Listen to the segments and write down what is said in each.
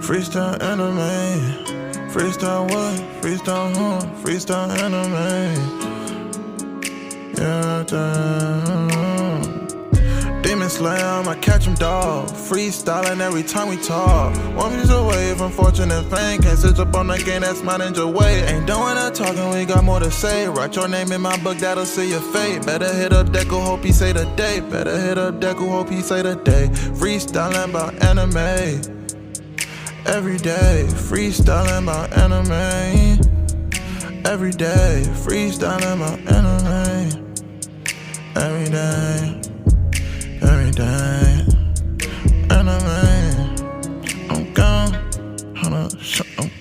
Freestyle anime. Freestyle what? Freestyle Freestyle anime. Yeah, Demon Slayer, I'ma catch him, dog. Freestyling every time we talk. 1 piece away from fortune and fame. Can't switch up on that game, that's my ninja way. Ain't doing that talking, we got more to say. Write your name in my book, that'll see your fate. Better hit up Deku, hope he say the date. Better hit up Deku, hope he say the day. Freestyling about anime. Every day, freestyling about anime. Every day, freestyling about anime. Every day. Every day, anime. I'm gone, I'm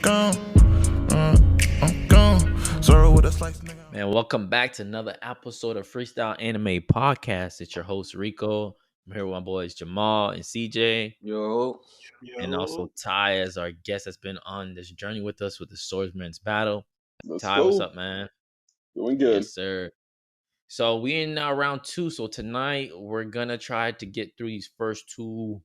gone, I'm gone. Sorry with a slice, nigga. Man, welcome back to another episode of Freestyle Anime Podcast. It's your host Rico. I'm here with my boys Jamal and CJ. Yo. And also Ty as our guest that's been on this journey with us with the Swordsman's battle. Let's Ty, go. what's up, man? Doing good. Yes, sir. So we in now round 2. So tonight we're gonna try to get through these first 2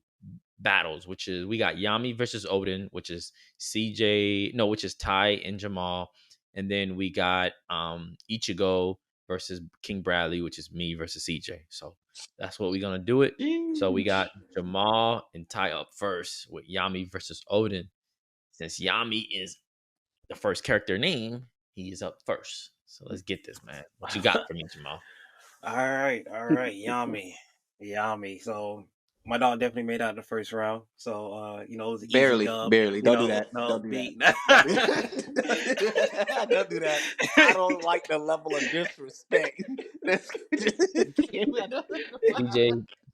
battles, which is we got Yami versus Oden, which is which is Ty and Jamal, and then we got Ichigo versus King Bradley, which is me versus CJ. So that's what we're gonna do it. So we got Jamal and Ty up first with Yami versus Oden. Since Yami is the first character name, he is up first. So let's get this, man. What you got for me, Jamal? All right, Yami. So my dog definitely made out the first round. So it was an barely. Don't do that. No, don't do that. Don't do that. I don't like the level of disrespect.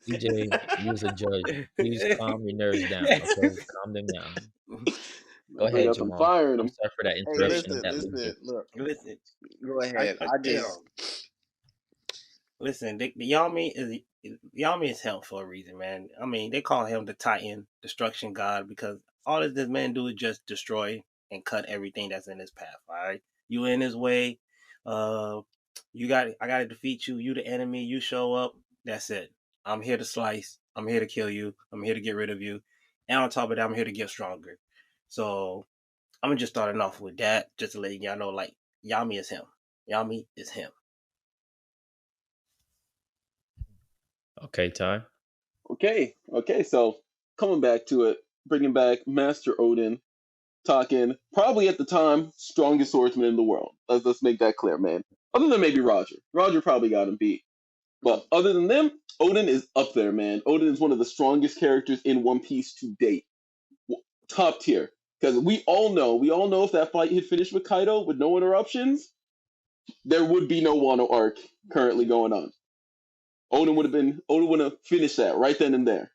DJ, you was a judge. Please calm your nerves down. Okay, calm them down. Go ahead, Jamal. Firing them. I'm sorry for that interruption. Listen. Go ahead. Listen. The Yami is held for a reason, man. I mean, they call him the Titan, destruction god, because all this man do is just destroy and cut everything that's in his path. All right, you in his way. I gotta defeat you. You the enemy. You show up. That's it. I'm here to slice. I'm here to kill you. I'm here to get rid of you. And on top of that, I'm here to get stronger. So I'm just starting off with that, just to let y'all know, like, Yami is him. Yami is him. Okay, Ty. Okay. So coming back to it, bringing back Master Oden, talking probably at the time strongest swordsman in the world. Let's make that clear, man. Other than maybe Roger. Roger probably got him beat. But other than them, Oden is up there, man. Oden is one of the strongest characters in One Piece to date. Top tier. Because we all know if that fight had finished with Kaido with no interruptions, there would be no Wano arc currently going on. Oden would have finished that right then and there.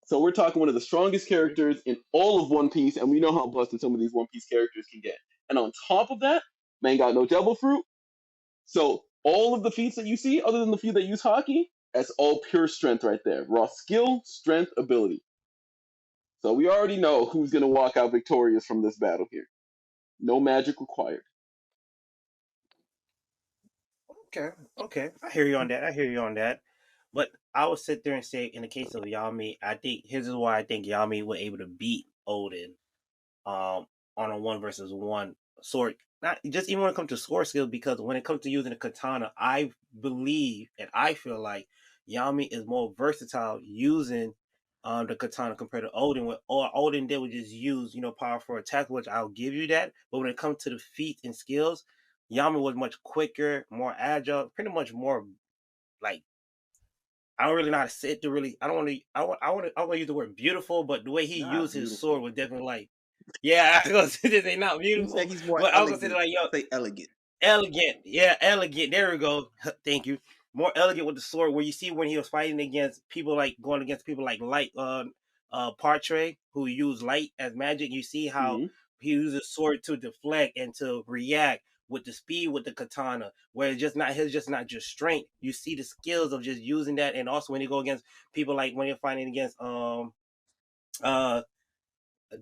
So we're talking one of the strongest characters in all of One Piece, and we know how busted some of these One Piece characters can get. And on top of that, man got no devil fruit. So all of the feats that you see, other than the few that use Haki, that's all pure strength right there. Raw skill, strength, ability. So we already know who's going to walk out victorious from this battle here. No magic required. Okay. I hear you on that. But I would sit there and say, in the case of Yami, I think here's why I think Yami was able to beat Oden on a 1-versus-1 sword. Not just even when it comes to sword skills, because when it comes to using a katana, I believe and I feel like Yami is more versatile using the katana compared to Oden. What Oden did was just use, powerful attack, which I'll give you that. But when it comes to the feats and skills, Yami was much quicker, more agile, pretty much more like, I don't really know how to say it to really. I want to use the word beautiful, but the way he used his sword was definitely like, yeah, I was gonna say this ain't not beautiful. He's more but elegant. I was gonna say like, say elegant. Elegant, yeah, elegant. There we go. Thank you. More elegant with the sword, where you see when he was fighting against people like light, Partray, who use light as magic. You see how he uses sword to deflect and to react with the speed with the katana, where it's just not just strength. You see the skills of just using that, and also when you go against people like when you're fighting against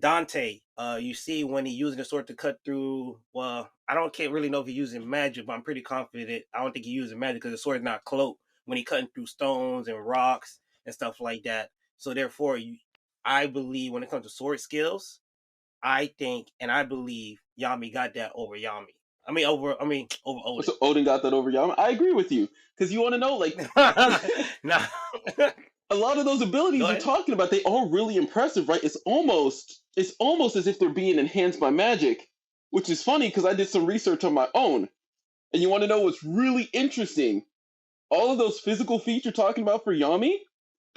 Dante, you see when he's using the sword to cut through. Well, can't really know if he's using magic, but I'm pretty confident. I don't think he's using magic because the sword is not cloaked when he's cutting through stones and rocks and stuff like that. So therefore, I believe when it comes to sword skills, I think and I believe Yami got that over Yami. Over Oden. So Odin got that over Yami. I agree with you because you want to know, like, Nah. a lot of those abilities Go you're ahead. talking about, they are really impressive, right? It's almost as if they're being enhanced by magic, which is funny because I did some research on my own. And you want to know what's really interesting? All of those physical feats you're talking about for Yami,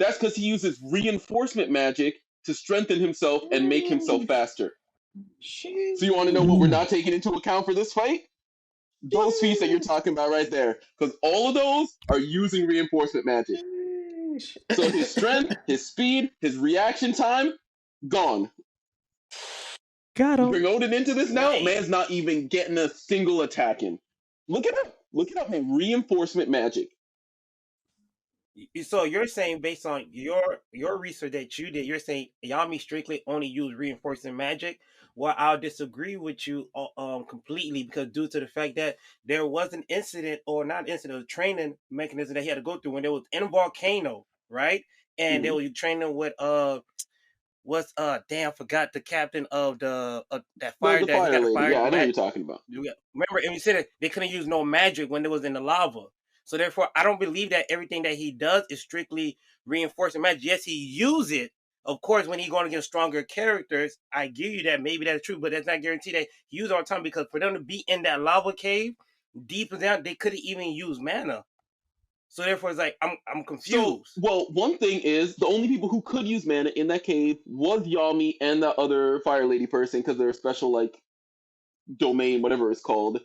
that's because he uses reinforcement magic to strengthen himself and make himself faster. So you want to know what we're not taking into account for this fight? Those feats that you're talking about right there, because all of those are using reinforcement magic. So his strength, his speed, his reaction time, gone. Got You him. bring Oden into this now, Right. man's not even getting a single attack in. Look it up. Look it up, man. Reinforcement magic. So you're saying based on your research that you did, you're saying Yami strictly only used reinforcing magic. Well, I'll disagree with you completely because due to the fact that there was an incident or not incident, a training mechanism that he had to go through when there was in a volcano, right? And they Mhm. were training with what's damn forgot the captain of the that fire The that he fire got a lady. fire Yeah, I know what magic. you're talking about. Remember, and we said that they couldn't use no magic when it was in the lava. So therefore, I don't believe that everything that he does is strictly reinforcing magic. Yes, he use it, of course, when he's going against stronger characters. I give you that. Maybe that's true, but that's not guaranteed that he use all the time because for them to be in that lava cave deep down, they couldn't even use mana. So therefore, it's like I'm So, confused. well, one thing is the only people who could use mana in that cave was Yami and that other fire lady person because they're special, like, domain, whatever it's called.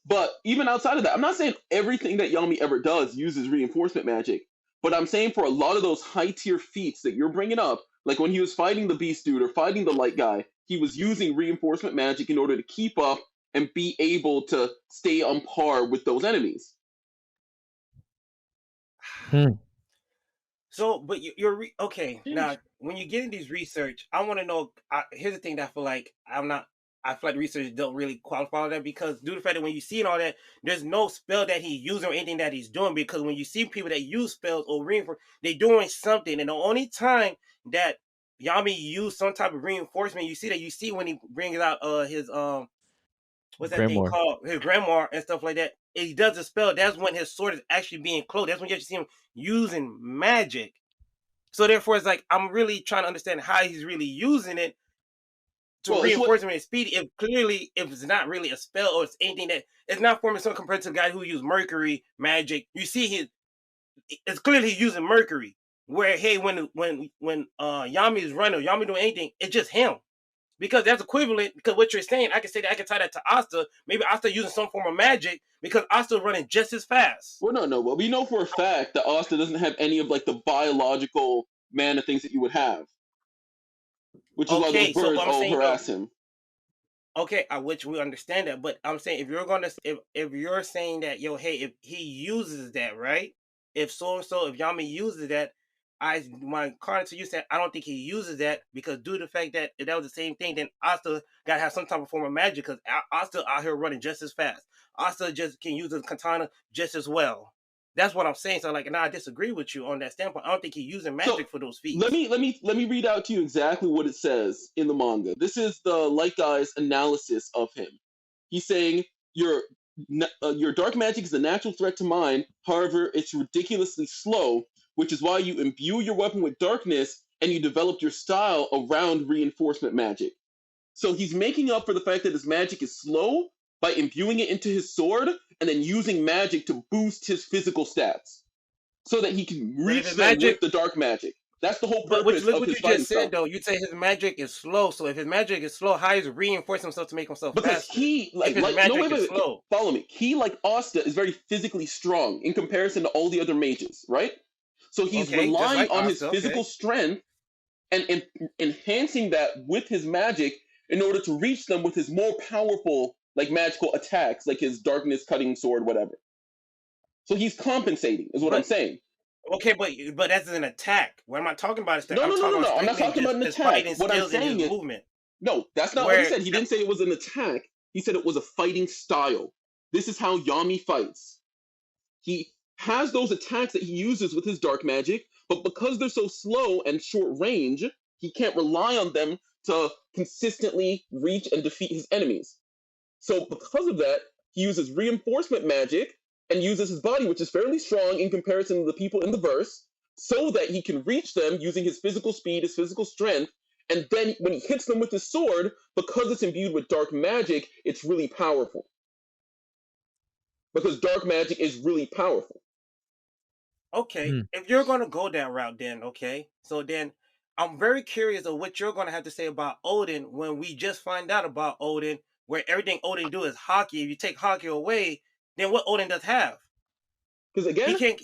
But even outside of that, I'm not saying everything that Yami ever does uses reinforcement magic. But I'm saying for a lot of those high tier feats that you're bringing up, like when he was fighting the beast dude or fighting the light guy, he was using reinforcement magic in order to keep up and be able to stay on par with those enemies. So, but okay. Now, when you get in these research, I want to know. Here's the thing that I feel like I'm not. I feel like research don't really qualify that because due to the fact that when you see all that, there's no spell that he's using or anything that he's doing. Because when you see people that use spells or reinforce, they're doing something. And the only time that Yami used some type of reinforcement, you see when he brings out his what's that thing Grimoire. called? His grimoire and stuff like that. If he does a spell, that's when his sword is actually being closed. That's when you actually see him using magic. So therefore, it's like I'm really trying to understand how he's really using it to Well, reinforce his speed. If it's not really a spell or it's anything that it's not forming some compared to the guy who used Mercury magic. You see it's clearly using Mercury. Where hey, when Yami is running, Yami doing anything, it's just him. Because that's equivalent. Because what you're saying, I can say that I can tie that to Asta. Maybe Asta using some form of magic because Asta running just as fast. well, no. Well, we know for a fact that Asta doesn't have any of like the biological mana things that you would have, which is why those Okay, so birds but I'm all saying harass him. okay, which we understand that, but I'm saying if you're saying that hey, if he uses that, right? If if Yami uses that, my comment to you said I don't think he uses that because due to the fact that if that was the same thing, then Asta gotta have some type of form of magic because Asta out here running just as fast. Asta just can use a katana just as well. That's what I'm saying. So like, I disagree with you on that standpoint. I don't think he's using So magic for those feats. let me read out to you exactly what it says in the manga. This is the light guy's analysis of him. He's saying your dark magic is a natural threat to mine. However, it's ridiculously slow, which is why you imbue your weapon with darkness and you develop your style around reinforcement magic. So he's making up for the fact that his magic is slow by imbuing it into his sword and then using magic to boost his physical stats so that he can But if reach it's them with magic, the dark magic. That's the whole but purpose look of what his you fighting just style. said though. You say his magic is slow. So if his magic is slow, how is he reinforcing himself to make himself Because faster? he If his no magic wait, is wait, slow. follow me. He like Asta is very physically strong in comparison to all the other mages, right? So he's Okay, just relying like on his Asta. physical Okay. strength and enhancing that with his magic in order to reach them with his more powerful like magical attacks, like his darkness cutting sword, whatever. So he's compensating, is what I'm But saying. okay, but that's an attack. What am I talking about? No, I'm no, no, talking no, about no. I'm not strictly talking about just an his attack. fighting What I'm skills and his saying is, movement. no, that's not what he Where said. He didn't say it was an attack. He said it was a fighting style. This is how Yami fights. He has those attacks that he uses with his dark magic, but because they're so slow and short range, he can't rely on them to consistently reach and defeat his enemies. So because of that, he uses reinforcement magic and uses his body, which is fairly strong in comparison to the people in the verse, so that he can reach them using his physical speed, his physical strength, and then when he hits them with his sword, because it's imbued with dark magic, it's really powerful. Because dark magic is really powerful. Okay, if you're going to go that route, then okay. So then, I'm very curious of what you're going to have to say about Oden when we just find out about Oden, where everything Oden do is hockey. If you take hockey away, then what Oden does have? Because He again, can't.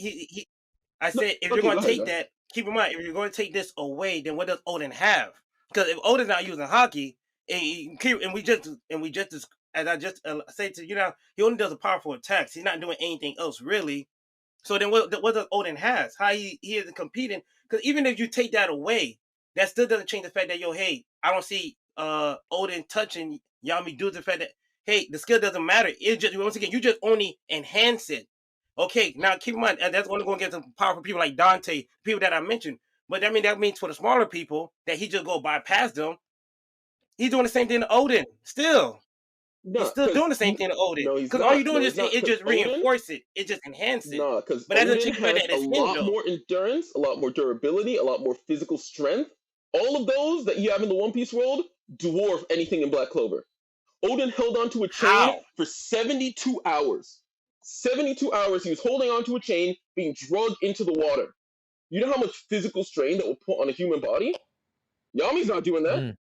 I said, if okay, you're going go to ahead, take go ahead. that, keep in mind, if you're going to take this away, then what does Oden have? Because if Oden's not using hockey, and we just as I just say to you now, he only does a powerful attacks. He's not doing anything else really. So then what does Oden has? How he isn't competing? Because even if you take that away, that still doesn't change the fact that hey, I don't see Oden touching Yami due to the fact that hey, the skill doesn't matter. It just once again you just only enhance it. Okay, now keep in mind that's only going to get some powerful people like Dante, people that I mentioned. But that means for the smaller people that he just go bypass them. He's doing the same thing to Oden still. He's No, still because doing the same thing to Oden. no, he's Because all you're not. doing No, is he's not. it Because just Oden, reinforce it. It just enhance it. nah, because But that doesn't Oden change the fact has that a it's him lot though. more endurance, a lot more durability, a lot more physical strength. All of those that you have in the One Piece world dwarf anything in Black Clover. Odin held onto a chain How? for 72 hours. 72 hours he was holding onto a chain, being drugged into the water. You know how much physical strain that will put on a human body? Yami's not doing that.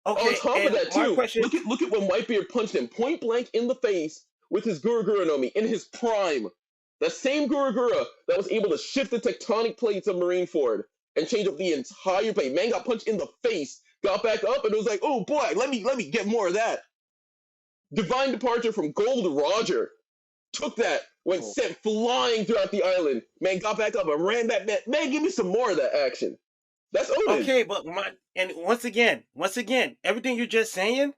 On Okay, top of and that, my too, question. look at when Whitebeard punched him point blank in the face with his Gurugura no Mi in his prime. That same Gurugura that was able to shift the tectonic plates of Marineford and change up the entire plate. Man got punched in the face, got back up, and it was like, oh boy, let me get more of that. Divine Departure from Gold Roger took that, went sent flying throughout the island. Man got back up and ran back. Man, give me some more of that action. That's Oden. Okay, but once again, everything you're just saying,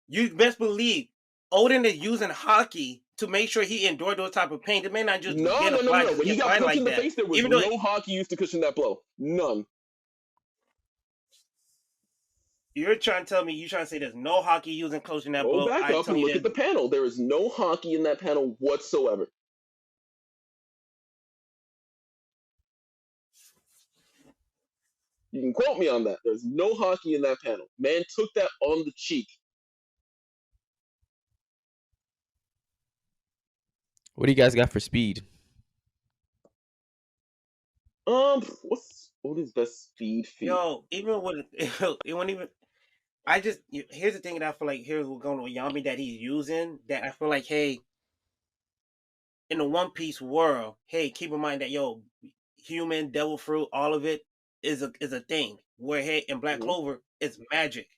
you best believe Odin is using hockey to make sure he endured those type of pain. It may not just No. get applied, just When he get got blind punched like in the that. face, there was Even though no hockey used to cushion that blow. None. you're trying to tell me, you're trying to say there's no hockey using closing that Go blow. back up and look at the panel. There is no hockey in that panel whatsoever. You can quote me on that. There's no hockey in that panel. Man took that on the cheek. What do you guys got for speed? What's Odin's best speed feat? Yo, even with it won't even. Here's the thing that I feel like here's what's going on with Yami that he's using that I feel like hey, in the One Piece world, hey, keep in mind that human, devil fruit, all of it is a thing. Where hey, in Black Clover, it's magic.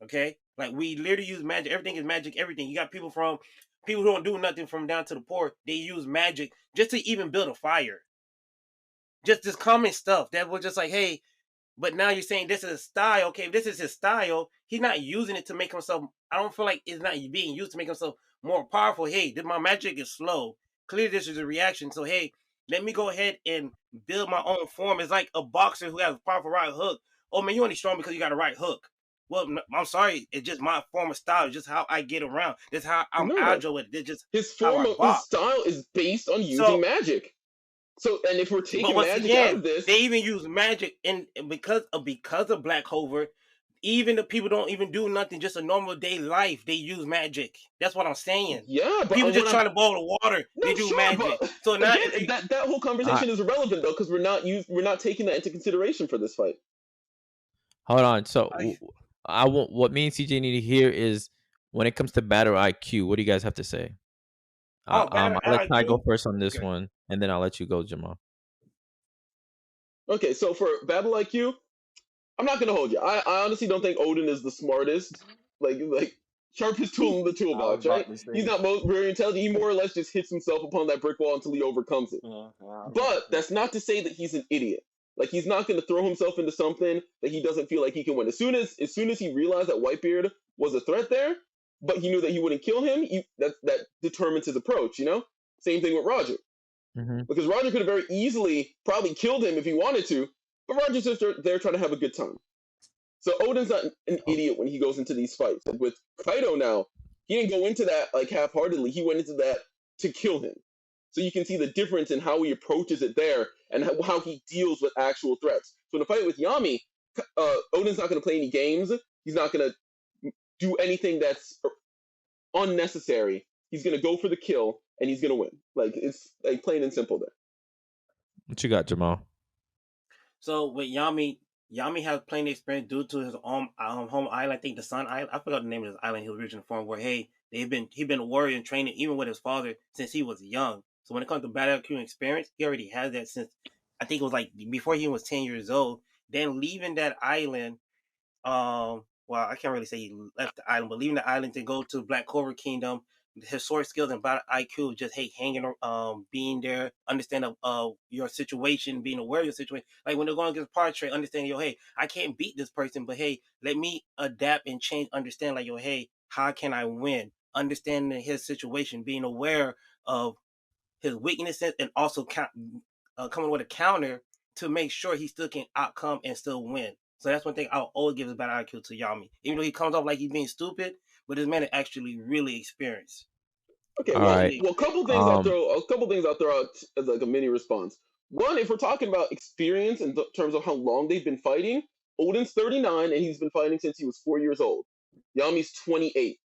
Okay? Like we literally use magic. Everything is magic, everything. You got people who don't do nothing from down to the poor, they use magic just to even build a fire. Just this common stuff that was just like, hey, but now you're saying this is a style. Okay, if this is his style, he's not using it to make himself. I don't feel like it's not being used to make himself more powerful. Hey, my magic is slow. Clearly, this is a reaction. So, hey, let me go ahead and build my own form. It's like a boxer who has a powerful right hook. Oh, man, you're only strong because you got a right hook. Well, I'm sorry. It's just my form of style. It's just how I get around. It's how I'm agile with it. It's just his style is based on using magic. So, and if we're taking magic out of this, they even use magic, and because of Black Clover, even the people don't even do nothing, just a normal day life. They use magic. That's what I'm saying. Yeah, but people just trying to boil the water. They do magic. So now again, that whole conversation is irrelevant though, because we're not taking that into consideration for this fight. Hold on. So I want what me and CJ need to hear is when it comes to battle IQ. What do you guys have to say? I'll let Ty go first on this one, and then I'll let you go, Jamal. Okay, so for battle IQ, I'm not gonna hold you. I honestly don't think Oden is the smartest, like sharpest tool in the toolbox, right? He's not very intelligent. He more or less just hits himself upon that brick wall until he overcomes it. But that's not to say that he's an idiot. Like he's not gonna throw himself into something that he doesn't feel like he can win. As soon as he realized that Whitebeard was a threat there, but he knew that he wouldn't kill him, that determines his approach, you know? Same thing with Roger, Mm-hmm. because Roger could have very easily probably killed him if he wanted to, but Roger's just there trying to have a good time. So Oden's not an idiot when he goes into these fights. And with Kaido now, he didn't go into that like half-heartedly. He went into that to kill him. So you can see the difference in how he approaches it there and how he deals with actual threats. So in a fight with Yami, Oden's not going to play any games. He's not going to do anything that's unnecessary. He's going to go for the kill and he's going to win. Like, it's like plain and simple there. What you got, Jamal? So with Yami has plenty experience due to his home island. I think the Sun Island. I forgot the name of his island he was originally from. Where he's been a warrior and training even with his father since he was young. So when it comes to battle IQ experience, he already has that since I think it was like before he was 10 years old. Then leaving that island, well, I can't really say he left the island, but leaving the island to go to Black Clover Kingdom, his sword skills and battle IQ, just hanging, being there, understand your situation, being aware of your situation. Like when they're going against portrait, understanding, hey, I can't beat this person, but hey, let me adapt and change, understand, like, hey, how can I win? Understanding his situation, being aware of his weaknesses, and also coming with a counter to make sure he still can outcome and still win. So that's one thing I'll always give his battle IQ to Yami. Even though he comes off like he's being stupid, but this man is actually really experienced. Okay, All well, right. a couple things I'll throw out as like a mini response. One, if we're talking about experience in terms of how long they've been fighting, Oden's 39 and he's been fighting since he was 4 years old. Yami's 28.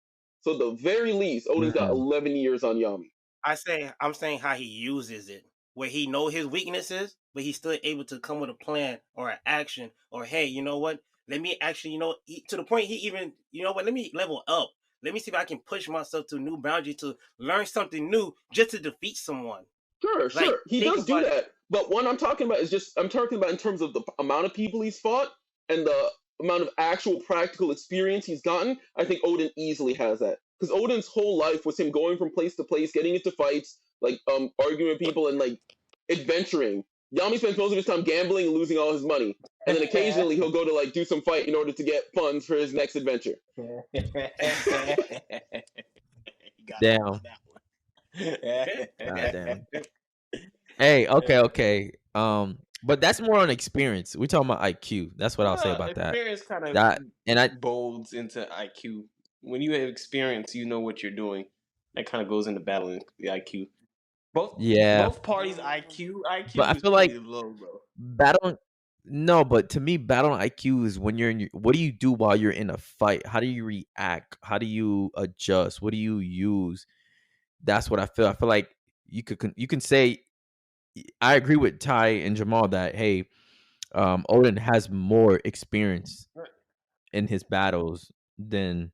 So at the very least, Oden's got 11 years on Yami. I'm saying how he uses it, where he know his weaknesses, but he's still able to come with a plan or an action, or hey, you know what? Let me actually, to the point he even, let me level up. Let me see if I can push myself to a new boundary to learn something new just to defeat someone. Sure. Like, He think does do about it. that. But what I'm talking about I'm talking about in terms of the amount of people he's fought and the amount of actual practical experience he's gotten. I think Oden easily has that. Because Oden's whole life was him going from place to place, getting into fights, like arguing with people and like adventuring. Yami spends most of his time gambling and losing all his money. And then occasionally he'll go to like do some fight in order to get funds for his next adventure. Damn. God damn. Hey, okay. But that's more on experience. We're talking about IQ. That's what I'll say about that. Experience kind of That and I bolds into IQ. When you have experience, you know what you're doing. That kind of goes into battling the IQ. Both parties IQ but I is feel like pretty low, bro. battling. No, but to me, battling IQ is when you're in. What do you do while you're in a fight? How do you react? How do you adjust? What do you use? That's what I feel. I feel like you can say. I agree with Ty and Jamal that hey, Odin has more experience in his battles than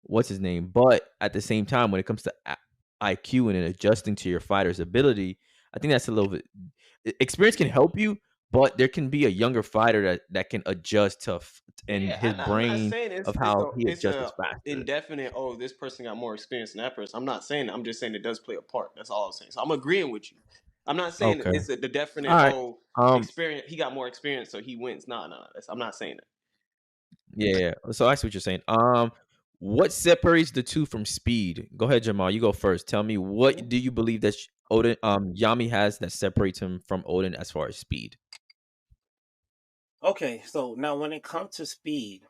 what's his name. But at the same time, when it comes to IQ and adjusting to your fighter's ability, I think that's a little bit experience can help you, but there can be a younger fighter that can adjust to and his I'm not brain saying of how he it's adjusts a faster. indefinite. Oh, this person got more experience than that person. I'm not saying that. I'm just saying it does play a part. That's all I'm saying. So I'm agreeing with you. I'm not saying Okay. it's the definite. All right. Experience. He got more experience, so he wins. No. I'm not saying that. Yeah. So I see what you're saying. What separates the two from speed? Go ahead, Jamal. You go first. Tell me what do you believe that Odin, Yami has that separates him from Odin as far as speed? Okay, so now when it comes to speed,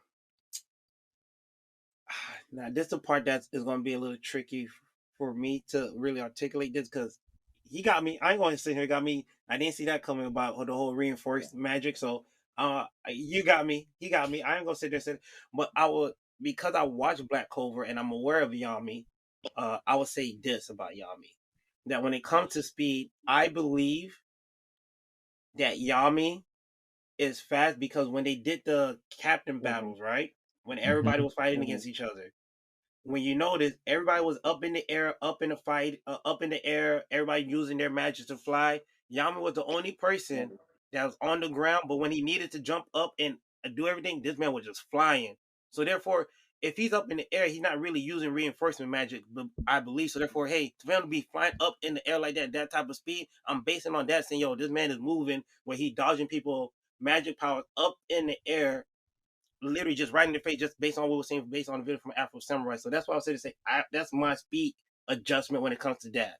now this is the part that is going to be a little tricky for me to really articulate this because he got me. I ain't going to sit here. Got me. I didn't see that coming about the whole reinforced magic. So, you got me. He got me. I ain't gonna sit there and say, but I would because I watched Black Clover and I'm aware of Yami. I would say this about Yami that when it comes to speed, I believe that Yami is fast because when they did the captain battles, right? When everybody was fighting against each other, when you notice everybody was up in the air, up in the fight, up in the air, everybody using their magic to fly. Yami was the only person that was on the ground, but when he needed to jump up and do everything, this man was just flying. So therefore, if he's up in the air, he's not really using reinforcement magic, I believe. So therefore, hey, for him to be flying up in the air like that type of speed, I'm basing on that saying, yo, this man is moving where he dodging people magic powers up in the air, literally just right in the face, just based on what we're seeing, based on the video from Afro Samurai. So that's why I was saying to say that's my speed adjustment when it comes to that.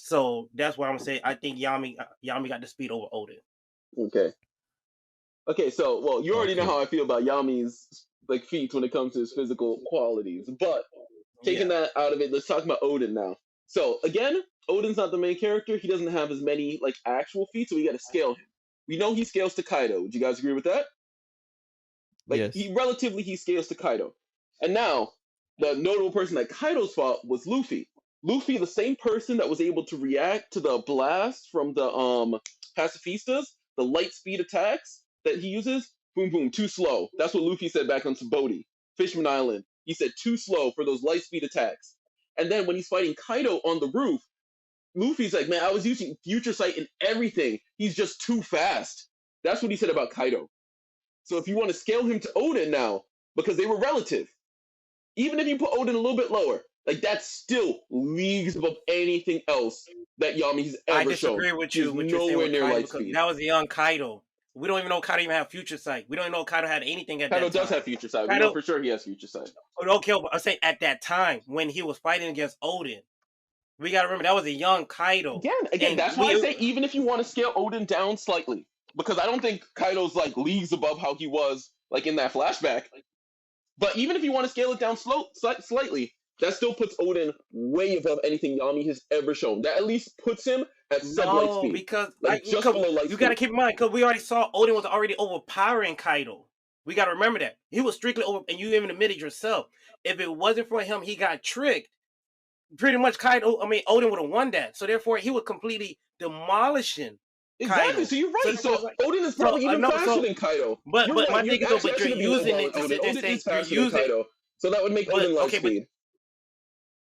So that's why I'm gonna say I think Yami got the speed over Oden. Okay. Okay, so well, you already know Okay. how I feel about Yami's like feats when it comes to his physical qualities. But taking Yeah. that out of it, let's talk about Oden now. So again, Oden's not the main character. He doesn't have as many like actual feats, so we got to scale him. We know he scales to Kaido. Would you guys agree with that? Like Yes. he scales to Kaido. And now the notable person that Kaido's fought was Luffy. Luffy, the same person that was able to react to the blast from the pacifistas, the light speed attacks that he uses. Boom boom, too slow. That's what Luffy said back on Sabaody, Fishman Island. He said too slow for those light speed attacks. And then when he's fighting Kaido on the roof, Luffy's like, man, I was using Future Sight and everything. He's just too fast. That's what he said about Kaido. So if you want to scale him to Oden now, because they were relative, even if you put Oden a little bit lower, like that's still leagues above anything else that Yami's I ever shown. disagree with He's you. What you're saying nowhere with near Kaido light because speed. that was a young Kaido. We don't even know Kaido even had Future Sight. We don't even know Kaido had anything at Kaido that time. does have Future Sight. We Kaido, know for sure he has Future Sight. okay, but I'm saying at that time when he was fighting against Oden, we gotta remember that was a young Kaido. Again, that's why I say even if you want to scale Oden down slightly, because I don't think Kaido's like leagues above how he was like in that flashback. But even if you want to scale it down slightly, that still puts Oden way above anything Yami has ever shown. That at least puts him at sub-light speed. Because like just below light speed. You gotta keep in mind because we already saw Oden was already overpowering Kaido. We gotta remember that he was strictly over, and you even admitted yourself. If it wasn't for him, he got tricked. Pretty much, Oden would have won that. So therefore, he was completely demolishing. Exactly. Kaido. So you're right. So Oden is probably even faster than Kaido. But you're right. My thing is though, but you're using it to sit there and say you're using Kaido. So that would make Oden light speed.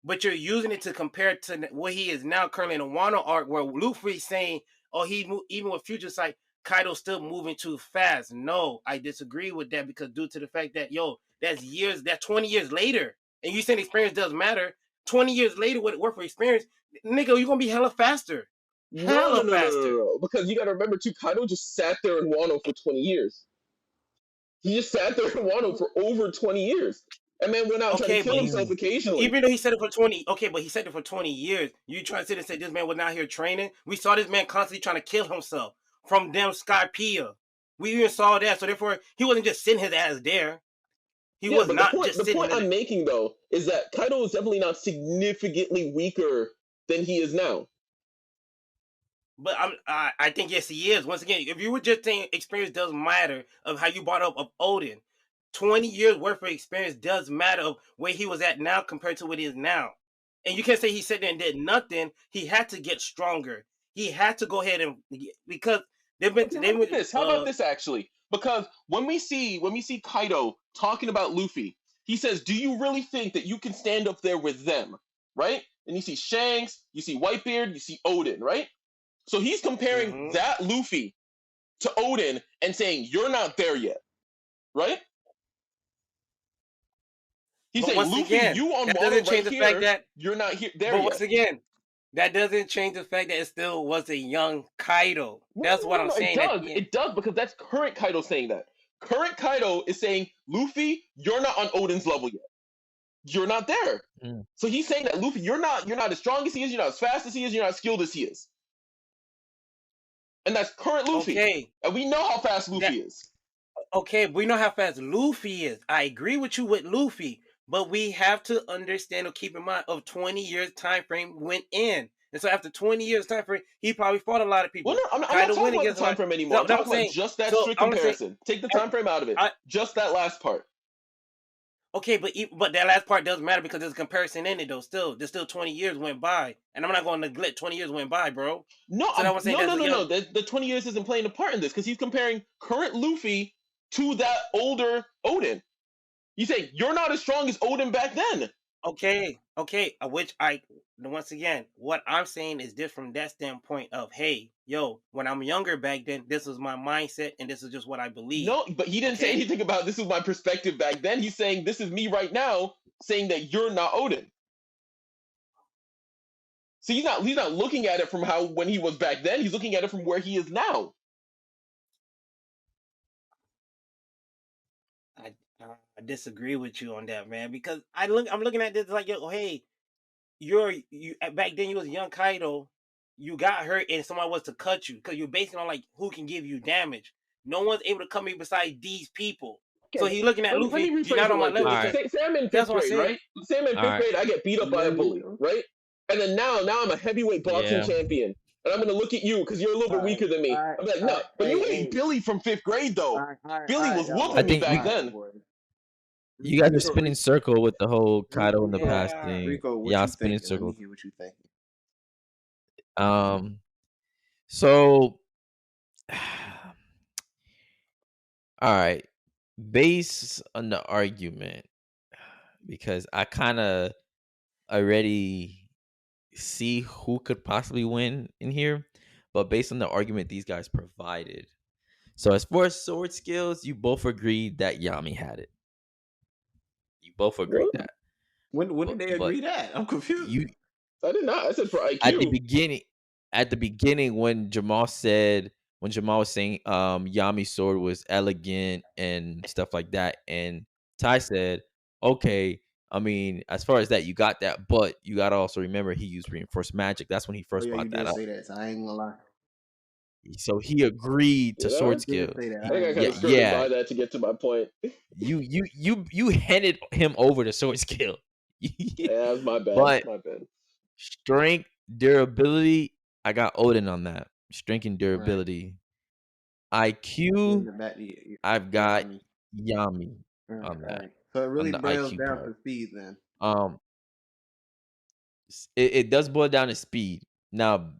But you're using it to compare to what he is now currently in the Wano arc, where Luffy's saying, "Oh, even with Future Sight, Kaido's still moving too fast." No, I disagree with that because due to the fact that that's 20 years later, and you saying experience does matter. 20 years later, what it worked for experience, nigga, you're gonna be hella faster. No. Because you gotta remember too, Kaido just sat there in Wano for 20 years. He just sat there in Wano for over 20 years. And man went out trying to kill himself occasionally. Even though he said it for 20, but he said it for 20 years. You trying to sit and say this man was not here training? We saw this man constantly trying to kill himself from them Skypiea. We even saw that. So therefore, he wasn't just sitting his ass there. He was not just sitting there. The point I'm making though is that Kaido is definitely not significantly weaker than he is now. But I think yes he is. Once again, if you were just saying experience does matter of how you brought up of Oden, 20 years worth of experience does matter of where he was at now compared to what he is now. And you can't say he sat there and did nothing. He had to get stronger. He had to go ahead and because How about this actually? Because when we see Kaido talking about Luffy, he says, "Do you really think that you can stand up there with them?" Right? And you see Shanks, you see Whitebeard, you see Oden, right? So he's comparing that Luffy to Oden and saying, "You're not there yet," right? He's saying, "Luffy, you on Wano right here, you're not there yet." But once again, that doesn't change the fact that it still was a young Kaido. That's what I'm saying. It does because that's current Kaido saying that. Current Kaido is saying, "Luffy, you're not on Oden's level yet. You're not there." So he's saying that Luffy, you're not as strong as he is, you're not as fast as he is, you're not as skilled as he is. And that's current Luffy. Okay. And we know how fast Luffy is. Okay, we know how fast Luffy is. I agree with you with Luffy, but we have to understand or keep in mind of 20 years time frame went in. And so after 20 years time frame, he probably fought a lot of people. Well, no, I'm not talking about the time frame anymore. I'm talking about just that strict comparison. Take the time frame out of it. Just that last part. Okay, but that last part doesn't matter because there's a comparison in it though. There's still 20 years went by, and I'm not going to neglect 20 years went by, bro. No. The 20 years isn't playing a part in this because he's comparing current Luffy to that older Oden. He's saying you're not as strong as Oden back then. Okay. Once again, what I'm saying is this from that standpoint of, hey, yo, when I'm younger back then, this was my mindset and this is just what I believe. No, but he didn't say anything about this is my perspective back then. He's saying this is me right now, saying that you're not Oden. So he's not looking at it from when he was back then. He's looking at it from where he is now. I disagree with you on that, man, because I'm looking at this like, yo, hey, you back then you was a young Kaido, you got hurt and somebody was to cut you, because you're basing on like who can give you damage. No one's able to come in beside these people. Okay, so he's looking at Luffy. You're not on my level. Like say I'm in fifth grade, right? Say I'm in fifth grade, I get beat up by a bully, right? And then now I'm a heavyweight boxing champion. And I'm gonna look at you because you're a little bit weaker than me. I'm like, no, but you ain't Billy from fifth grade though. Billy was whooping me back then. You guys are spinning circle with the whole Kaido in the past thing. Rico, y'all spinning circle. Let me hear what you think. So, all right, based on the argument, because I kind of already see who could possibly win in here, but based on the argument these guys provided. So as far as sword skills, you both agreed that Yami had it. You both agreed that. When did they agree that? I'm confused. I did not. I said for IQ. At the beginning when Jamal was saying Yami's sword was elegant and stuff like that, and Tai said, okay, I mean, as far as that, you got that, but you got to also remember he used reinforced magic. That's when he first brought that up. Say that, so I ain't gonna lie. So he agreed to sword skill. I think I kind of skirted by that to get to my point. You handed him over to sword skill. Yeah, that's my bad. But my bad. Strength, durability, I got Oden on that. Strength and durability. Right. IQ, I've got Yami on that. Right. So it really boils down to speed then. It does boil down to speed. Now,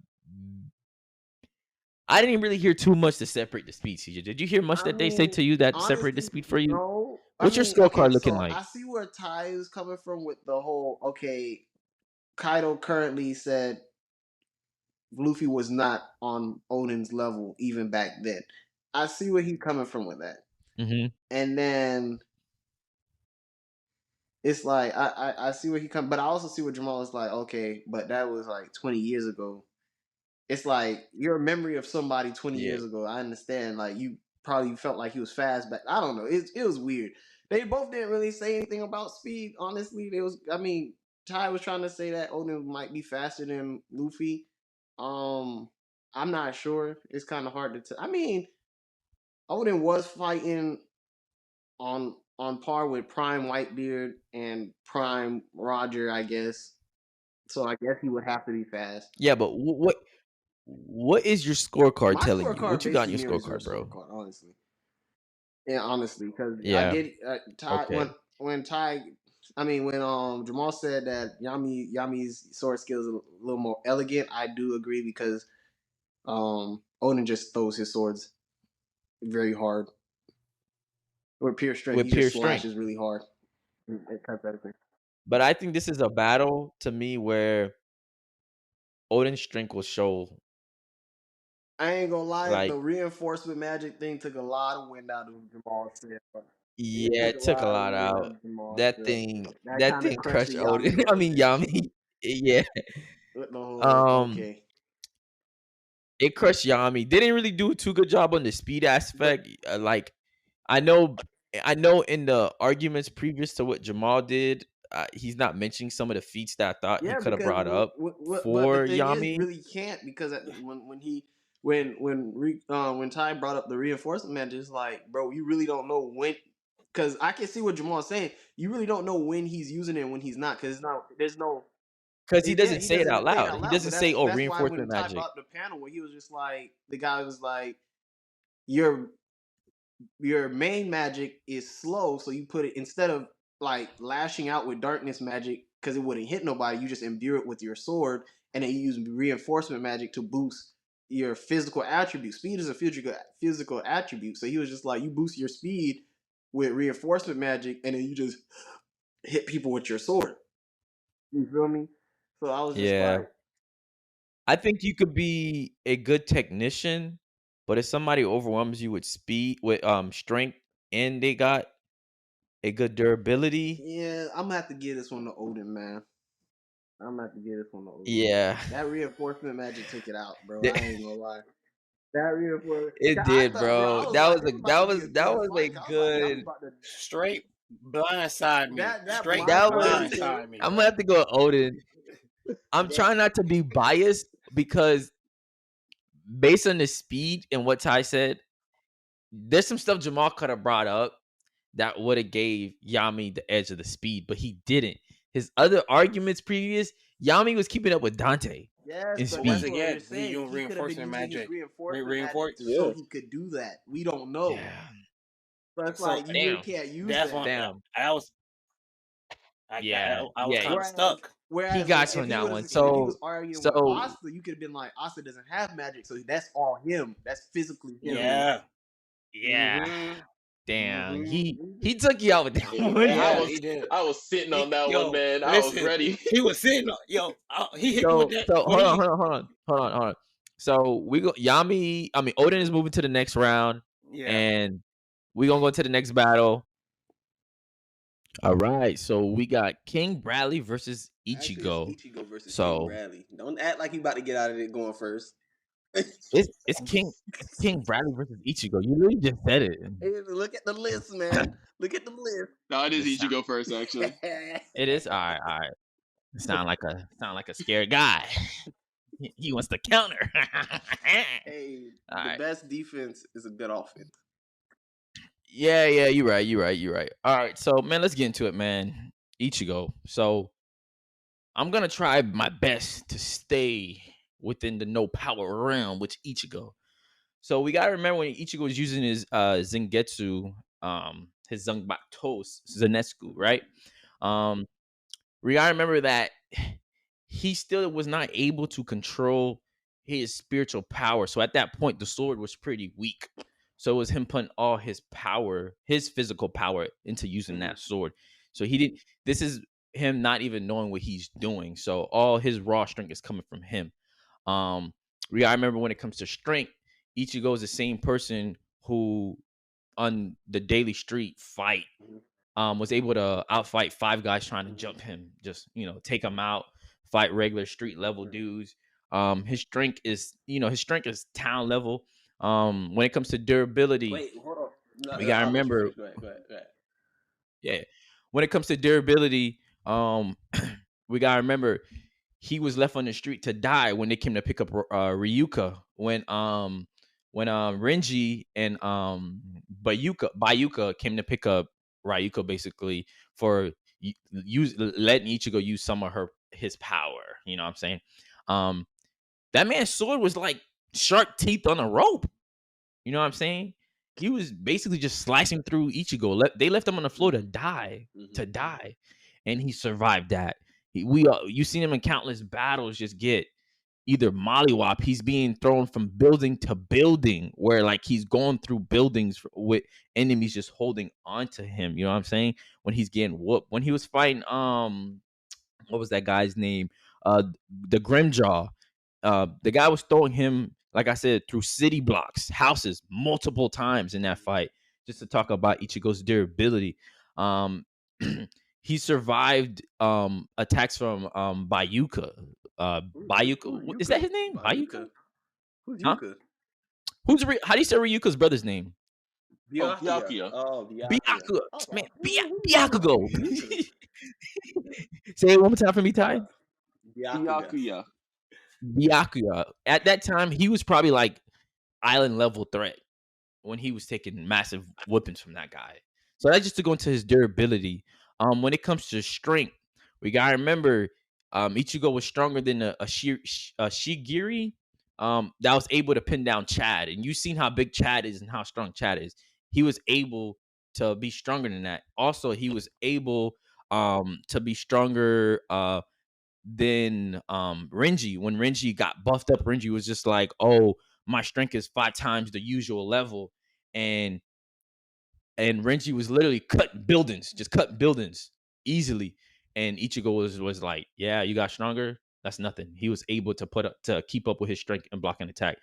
I didn't really hear too much to separate the speed, CJ. Did you hear much that they say to you that honestly, separate the speed for you? No. What's your scorecard looking like? I see where Tai is coming from with the whole, Kaido currently said Luffy was not on Oden's level even back then. I see where he's coming from with that. Mm-hmm. And then it's like, I see where he comes, but I also see where Jamal is like, okay, but that was like 20 years ago. It's like your memory of somebody 20 years ago. I understand. Like you probably felt like he was fast back. I don't know. It was weird. They both didn't really say anything about speed. Honestly, Tai was trying to say that Oden might be faster than Luffy. I'm not sure. It's kind of hard to tell. I mean, Oden was fighting on par with Prime Whitebeard and Prime Roger, I guess. So I guess he would have to be fast. Yeah, but what is your scorecard telling you? What you got in your scorecard, bro? Honestly. Yeah, honestly, because I did Tai when Jamal said that Yami's sword skills are a little more elegant, I do agree because Oden just throws his swords very hard. With pure strength, he just slashes really hard. But I think this is a battle to me where Oden's strength will show. I ain't gonna lie, the reinforcement magic thing took a lot of wind out of Jamal's said. Yeah, it took a lot out. That thing crushed Oden. I mean Yami. Yeah. It crushed Yami. They didn't really do a too good job on the speed aspect. Like I know in the arguments previous to what Jamal did, he's not mentioning some of the feats that I thought he could have brought up for Yami. He really can't because when Tai brought up the reinforcement magic, it's like, bro, you really don't know when. Because I can see what Jamal's saying. You really don't know when he's using it and when he's not. Because there's no. Because he doesn't say it out loud. He doesn't say, "Oh, reinforcement magic." Tai brought up the panel where he was just like, the guy was like, your main magic is slow, so you put it instead of like lashing out with darkness magic because it wouldn't hit nobody. You just imbue it with your sword, and then you use reinforcement magic to boost your physical attribute. Speed is a physical attribute, so he was just like, you boost your speed with reinforcement magic, and then you just hit people with your sword. You feel me? So I was just like, I think you could be a good technician, but if somebody overwhelms you with strength, and they got a good durability, yeah, I'm gonna have to give this one to Oden, man. Yeah, that reinforcement magic took it out, bro. I ain't gonna lie. That reinforcement, it did, bro. That was a good straight blindside me. I'm gonna have to go with Oden. I'm trying not to be biased, because based on the speed and what Ty said, there's some stuff Jamal could have brought up that would have gave Yami the edge of the speed, but he didn't. His other arguments previous, Yami was keeping up with Dante Yes, in but But once that's speed. what we're again, we saying. doing He could have been reinforcement using his magic. reinforcement Reinforce. magic so Yeah. he could do that. We don't know. Yeah. So it's So like you really Damn. can't use that's that. one. Damn. I was. Yeah. I was Yeah. kind of Whereas, stuck. He whereas got you if on he that one. was if he was So arguing with so Asta, you could have been like, Asta doesn't have magic, so that's all him. That's physically him. Yeah. yeah. Mm-hmm. Damn. Mm-hmm. He took you out with that Hey, one. Yeah, he did. I was sitting on that Yo, one, man. I was listen, ready. he was sitting on. He hit me with So that. so When he, hold on. So we go Yami. I mean Oden is moving to the next round, yeah. and we gonna go to the next battle. All right. So we got King Bradley versus Actually, Ichigo. it's Ichigo versus So- King Bradley. Don't act like you about to get out of it going first. It's King Bradley versus Ichigo. You really just said it. Hey, look at the list, man. Look at the list. No, it is It's not- Ichigo first, actually. It is all right. Sound like a scared guy. He wants to counter. Hey, All the right. best defense is a good offense. Yeah, you're right. All right, so man, let's get into it, man. Ichigo. So I'm gonna try my best to stay within the no power realm with Ichigo. So we gotta remember when Ichigo was using his Zengetsu, his Zanbakuto Zenetsu, right? We gotta remember that he still was not able to control his spiritual power. So at that point, the sword was pretty weak. So it was him putting all his power, his physical power, into using that sword. So he didn't. This is him not even knowing what he's doing. So all his raw strength is coming from him. We gotta remember when it comes to strength, Ichigo is the same person who on the daily street fight was able to outfight 5 guys trying to jump him, just take him out, fight regular street level dudes. His strength is town level. When it comes to durability, Wait, hold on. No, we gotta I'll let you remember. finish. Go ahead. Yeah, when it comes to durability, we gotta remember he was left on the street to die when they came to pick up Ryuka. When Renji and Bayuka came to pick up Ryuka, basically for letting Ichigo use some of his power. You know what I'm saying? That man's sword was like shark teeth on a rope. You know what I'm saying? He was basically just slicing through Ichigo. They left him on the floor to die, and he survived that. You seen him in countless battles just get either mollywop. He's being thrown from building to building, where like he's going through buildings with enemies just holding on to him. You know what I'm saying? When he's getting whooped. When he was fighting, what was that guy's name? The Grimjaw. The guy was throwing him, like I said, through city blocks, houses, multiple times in that fight. Just to talk about Ichigo's durability. He survived attacks from Bayuka. Bayuka, is that his name? Bayuka? Who's Huh? Yuka? How do you say Ryuka's brother's name? Byakuya. Oh, Byakuya. Man, Byakuya. Byakugo. Say it one more time for me, Ty. Byakuya. Byakuya. At that time, he was probably like island level threat when he was taking massive whippings from that guy. So that's just to go into his durability. When it comes to strength, we gotta remember Ichigo was stronger than a Shigiri that was able to pin down Chad. And you've seen how big Chad is and how strong Chad is. He was able to be stronger than that. Also, he was able to be stronger than Renji. When Renji got buffed up, Renji was just like, oh, my strength is 5 times the usual level. And Renji was literally cutting buildings easily. And Ichigo was like, yeah, you got stronger? That's nothing. He was able to keep up with his strength and block an attack.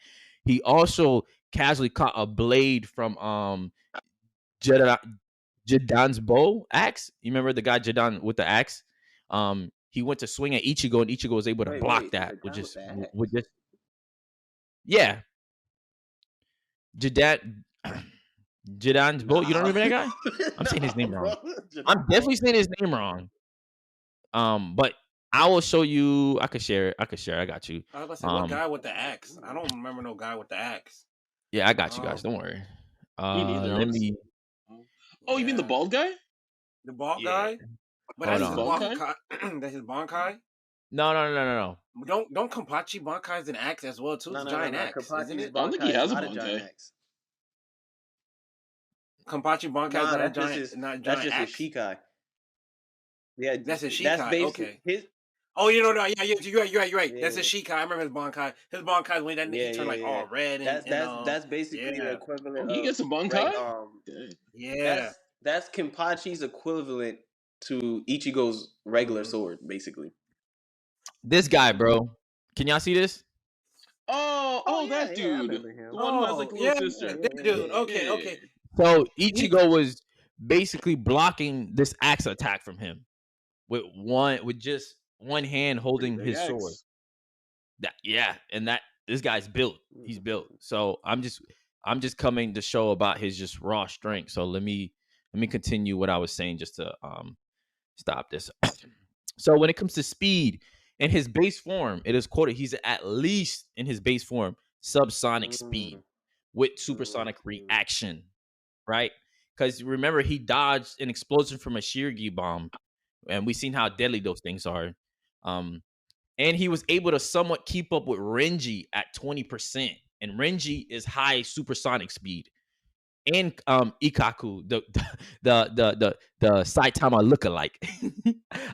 He also casually caught a blade from Jidan's bow axe. You remember the guy Jidan with the axe? He went to swing at Ichigo, and Ichigo was able to block that with just yeah. Jidan's bow. You don't remember that guy? I'm saying his name wrong. I'm definitely saying his name wrong. But I will show you. I could share it. I got you. I was gonna say, what guy with the axe? I don't remember no guy with the axe. Yeah, I got you guys. Don't worry. Me neither. Let me. Oh, you mean the Yeah. bald guy? The bald Yeah. guy? But Hold that's his on. Bankai. That's his Bankai. No. Don't Kampachi Bankai's an axe as well too? It's a giant axe, isn't Kapachi's it? I don't think he Bankai has is a not a Bankai. giant axe. Kampachi Bankai's Nah, not a that's just giant, his. not a That's giant just axe. his Shikai. Yeah, That's his that's Shikai. basically Okay. his. Oh, you're right. You're right. That's Yeah. his Shikai. I remember his Bankai. His Bankai when that Yeah, he turned like all red and that's basically the yeah, equivalent Oh, he of gets a Bankai? yeah. that's Kenpachi's equivalent to Ichigo's regular Mhm. sword, basically. This guy, bro. Can y'all see this? Oh, yeah, that I dude. remember him. The one who has like a little sister. that dude. Okay, Yeah. okay. So Ichigo was basically blocking this axe attack from him with just one hand holding Pretty big his sword. axe. And that this guy's built. He's built. So I'm just coming to show about his just raw strength. So let me continue what I was saying just to stop this. So when it comes to speed in his base form, it is quoted he's at least in his base form subsonic speed with supersonic reaction, right? Because remember he dodged an explosion from a Shirgi bomb, and we've seen how deadly those things are. And he was able to somewhat keep up with Renji at 20%, and Renji is high supersonic speed. And Ikaku, the Saitama lookalike.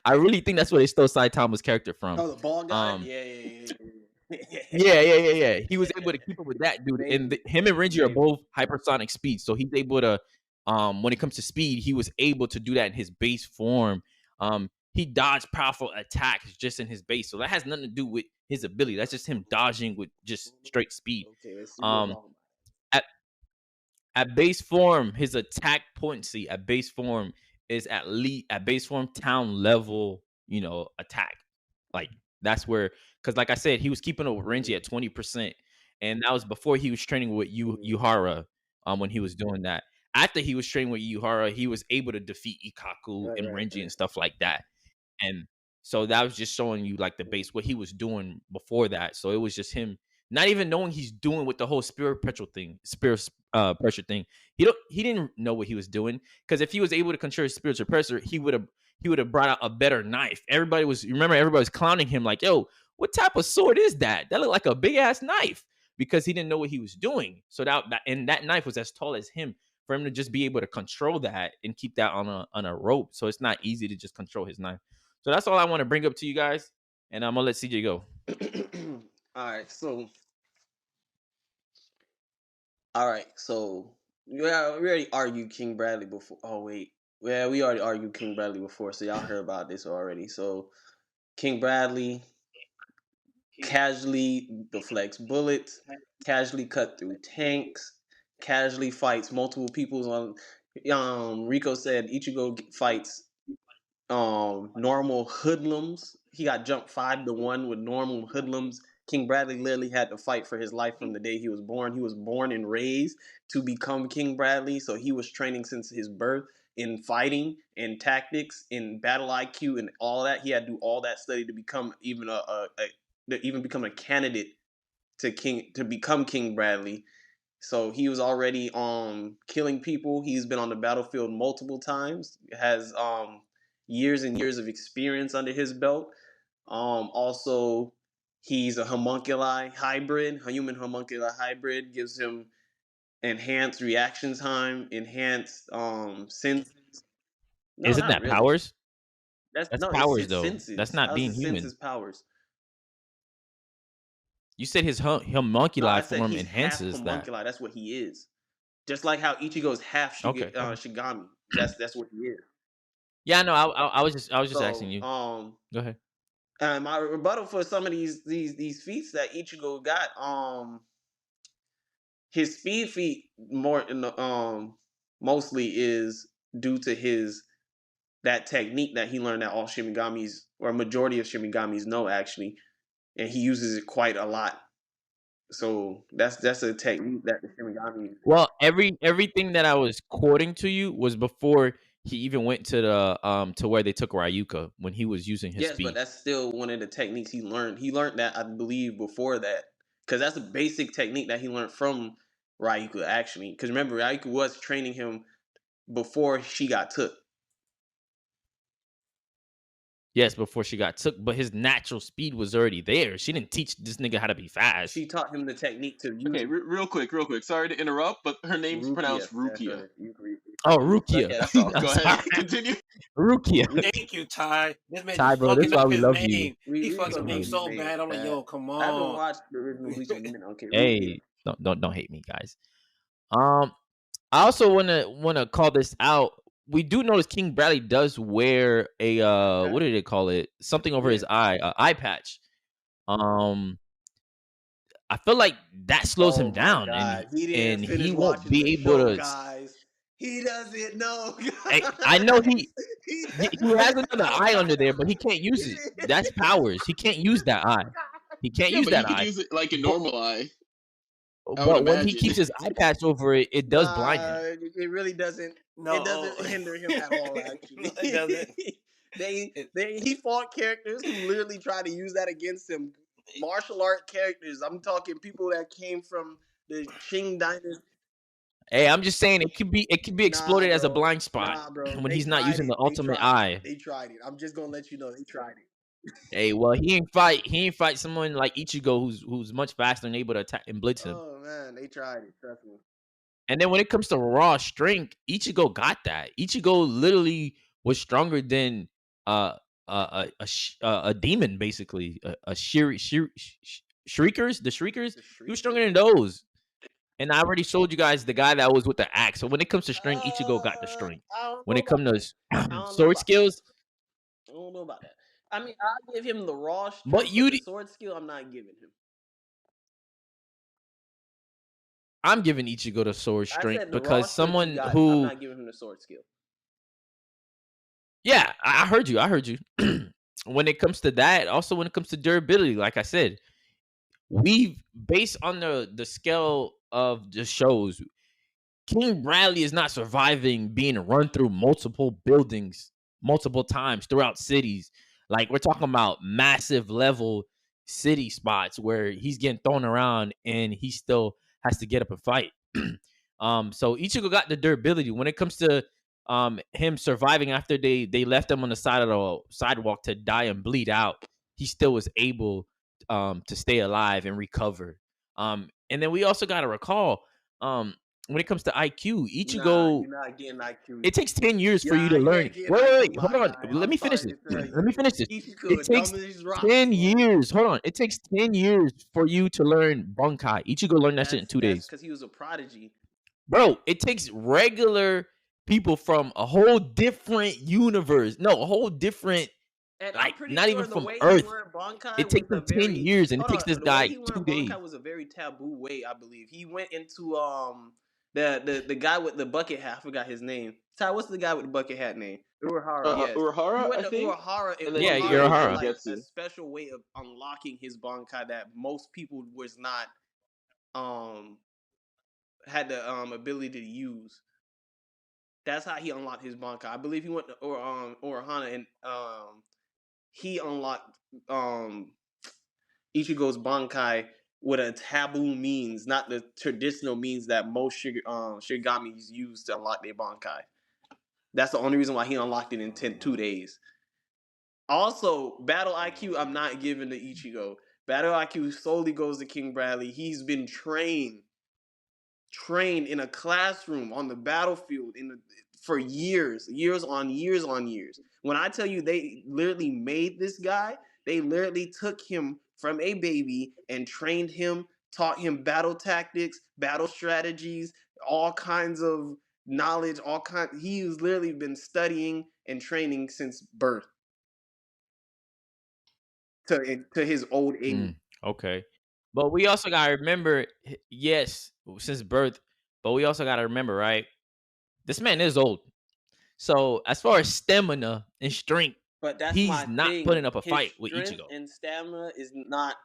I really think that's where they stole Saitama's character from. Oh, the ball guy? Yeah. He was able to keep up with that dude, and him and Renji are both hypersonic speed, so he's able to. When it comes to speed, he was able to do that in his base form. He dodged powerful attacks just in his base, so that has nothing to do with his ability. That's just him dodging with just straight speed. Okay, let's see At base form, his attack potency at base form is at base form town level, attack. Like that's where, because like I said, he was keeping up with Renji at 20%, and that was before he was training with Yuhara. When he was doing that, after he was training with Yuhara, he was able to defeat Ikaku and Renji and stuff like that. And so that was just showing you like the base what he was doing before that. So it was just him not even knowing he's doing with the whole spirit pressure thing. He didn't know what he was doing, because if he was able to control his spiritual pressure, he would have brought out a better knife. Everybody was clowning him like, yo, what type of sword is that? That looked like a big ass knife, because he didn't know what he was doing. So that knife was as tall as him. For him to just be able to control that and keep that on a rope, so it's not easy to just control his knife. So that's all I want to bring up to you guys, and I'm gonna let CJ go. All right, so we already argued King Bradley before. Oh wait, yeah, we already argued King Bradley before, so y'all heard about this already. So King Bradley casually deflects bullets, casually cut through tanks, casually fights multiple people. Rico said Ichigo fights normal hoodlums. He got jumped 5-1 with normal hoodlums. King Bradley literally had to fight for his life from the day he was born. He was born and raised to become King Bradley, so he was training since his birth in fighting, in tactics, in battle IQ, and all that. He had to do all that study to become even become a candidate to become King Bradley. So he was already killing people. He's been on the battlefield multiple times. Has years and years of experience under his belt. Also, he's a homunculi hybrid. A human homunculi hybrid gives him enhanced reaction time, enhanced senses. No, Isn't not that really. powers? That's powers, it's though. senses. That's not How's being it human. senses powers. You said his homunculi No, I said form he's enhances half that. homunculi. That's what he is. Just like how Ichigo's half Okay. Shigami. That's what he is. Yeah, no, I was just asking you. Go ahead. And my rebuttal for some of these feats that Ichigo got, his speed feat mostly is due to that technique that he learned that all Shinigamis, or a majority of Shinigamis, know actually, and he uses it quite a lot. So that's a technique that the Shinigami. Well, everything that I was quoting to you was before He even went to the to where they took Ryuka when he was using his Yes, but speed. that's still one of the techniques he learned. He learned that, I believe, before that, because that's a basic technique that he learned from Ryuka, actually. Because remember, Ryuka was training him before she got took. Yes, before she got took, but his natural speed was already there. She didn't teach this nigga how to be fast. She taught him the technique to use. Okay, real quick. Sorry to interrupt, but her name's pronounced Rukia. Oh, Rukia. Okay, that's all. Go ahead, continue. Rukia. Thank you, Ty. This man Ty, just bro, that's fucking why up we his love name. you. He fucked That's his why name we so love you. bad. I'm like, yo, come I haven't on. watched the original Bleach in a minute. Okay, Hey, don't hate me, guys. I also wanna call this out. We do notice King Bradley does wear a what do they call it? Something over his eye, eye patch. I feel like that slows him down, and he didn't finish he won't watching the be able show, to. guys. He doesn't know. I know he He has another eye under there, but he can't use it. That's powers. He can't use that eye. He can't Yeah, use but he that could eye. use it like a But, normal eye. I would but when he imagine. keeps his eye patch over it, it does blind him. It really doesn't. No, It doesn't hinder him at all. Actually, No, it doesn't. He fought characters who literally tried to use that against him. Martial art characters. I'm talking people that came from the Qing dynasty. Hey, I'm just saying it could be exploded as a blind spot Nah, bro. when They he's not tried using it. the ultimate They eye. They tried it. I'm just gonna let you know they tried it. Hey, well, he ain't fight someone like Ichigo who's much faster and able to attack and blitz him. Oh man, they tried it. Trust me. And then when it comes to raw strength, Ichigo got that. Ichigo literally was stronger than a demon, basically. Shriekers. He was stronger than those. And I already showed you guys the guy that was with the axe. So when it comes to strength, Ichigo got the strength. When it comes to sword skills, I don't know about that. I mean, I'll give him the raw strength, but the sword skill, I'm not giving him. I'm giving Ichigo the sword I strength said the raw because strength someone he got, who, I'm not giving him the sword skill. yeah, I heard you. When it comes to that, also when it comes to durability, like I said, we've based on the scale of the shows, King Bradley is not surviving being run through multiple buildings multiple times throughout cities. Like we're talking about massive level city spots where he's getting thrown around and he still has to get up and fight. So Ichigo got the durability when it comes to him surviving after they left him on the side of the sidewalk to die and bleed out. He still was able to stay alive and recover. And then we also got to recall when it comes to IQ, Ichigo, you're not getting IQ. it takes 10 years for you to learn. Wait, hold on. Let me finish this. Let me finish this. It takes 10 years. Hold on. It takes 10 years for you to learn Bankai. Ichigo learned that shit in 2 days. Because he was a prodigy. Bro, it takes regular people from a whole different universe. No, a whole different, and like, not even from Earth. It takes him 10 years, and it takes this guy 2 days. Bankai was a very taboo way, I believe. He went into the guy with the bucket hat. I forgot his name. Ty, what's the guy with the bucket hat name? Urahara. Yes. Urahara, He went I to think. Urahara, and yeah, Urahara Urahara. had, like, a special way of unlocking his Bankai that most people was not had the ability to use. That's how he unlocked his Bankai. I believe he went to Urahara and he unlocked Ichigo's Bankai with a taboo means, not the traditional means that most Shinigamis use to unlock their Bankai. That's the only reason why he unlocked it in 2 days. Also, battle IQ, I'm not giving to Ichigo. Battle IQ solely goes to King Bradley. He's been trained in a classroom on the battlefield for years on years. When I tell you they literally made this guy, they literally took him from a baby and trained him, taught him battle tactics, battle strategies, all kinds of knowledge, he's literally been studying and training since birth to his old age. Okay. But we also got to remember, yes, since birth, but we also got to remember, right? This man is old. So as far as stamina and strength, but that's he's not putting up a fight with Ichigo. And stamina is not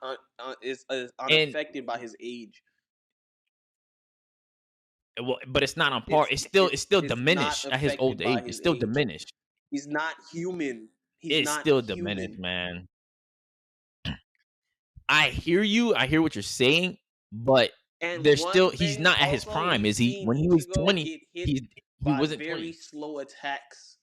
is unaffected by his age. Well, but it's not on par. It's still it's not diminished at his old affected by age. It's his still age. diminished. He's not human. He's It's not still diminished, human. man. I hear you. I hear what you're saying, but And there's one still he's thing not at his also, prime, we've is he? seen When he was Ichigo 20, get hit he by wasn't very 20. slow attacks.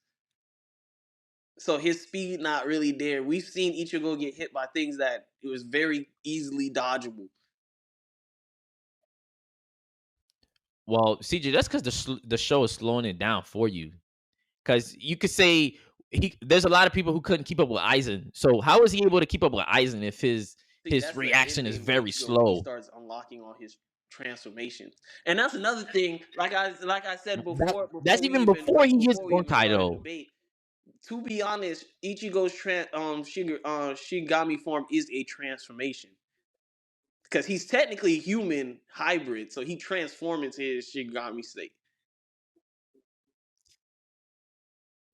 So his speed not really there. We've seen Ichigo get hit by things that it was very easily dodgeable. Well, CJ, that's because the show is slowing it down for you. Because you could say there's a lot of people who couldn't keep up with Aizen. So how is he able to keep up with Aizen if his That's the reaction is ending very when he slow? starts unlocking all his transformations, and that's another thing. Like I said before, That's even before he hits Bonkai, though. Debate. To be honest, Ichigo's Shigami form is a transformation because he's technically human hybrid, so he transforms into his Shigami state.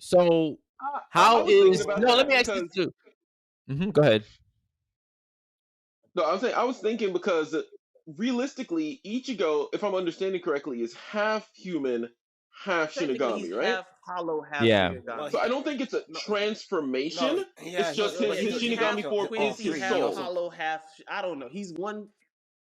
So I was thinking about that let me ask you too. Go ahead. No, I was thinking because realistically, Ichigo, if I'm understanding correctly, is half human, half Technically, he's Shinigami, right? half hollow, half Yeah. Shinigami. So I don't think it's a transformation. It's just his Shinigami form is his soul. Hollow, half. I don't know. He's one.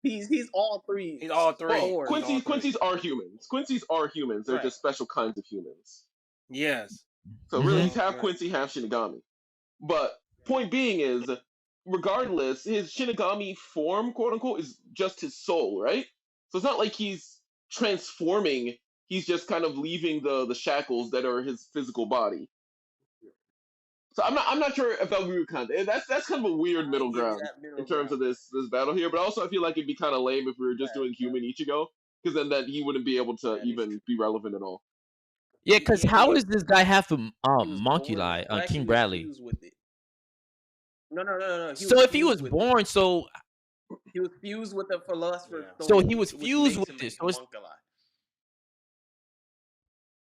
He's all three. He's all three. Well, Quincy's are humans. Quincy's are humans. They're Right. just special kinds of humans. Yes. So really, he's half Quincy, half Shinigami. But point being is, regardless, his Shinigami form, quote unquote, is just his soul, right? So it's not like he's transforming. He's just kind of leaving the shackles that are his physical body. So I'm not sure if that we would kind of that's kind of a weird middle ground in terms of this battle here. But also I feel like it'd be kind of lame if we were just doing human Ichigo, because then that he wouldn't be able to even be relevant at all. Yeah, because how is this guy half a homunculi, King Bradley? No. So if he was born, so he was fused with the philosopher. So he was fused with this.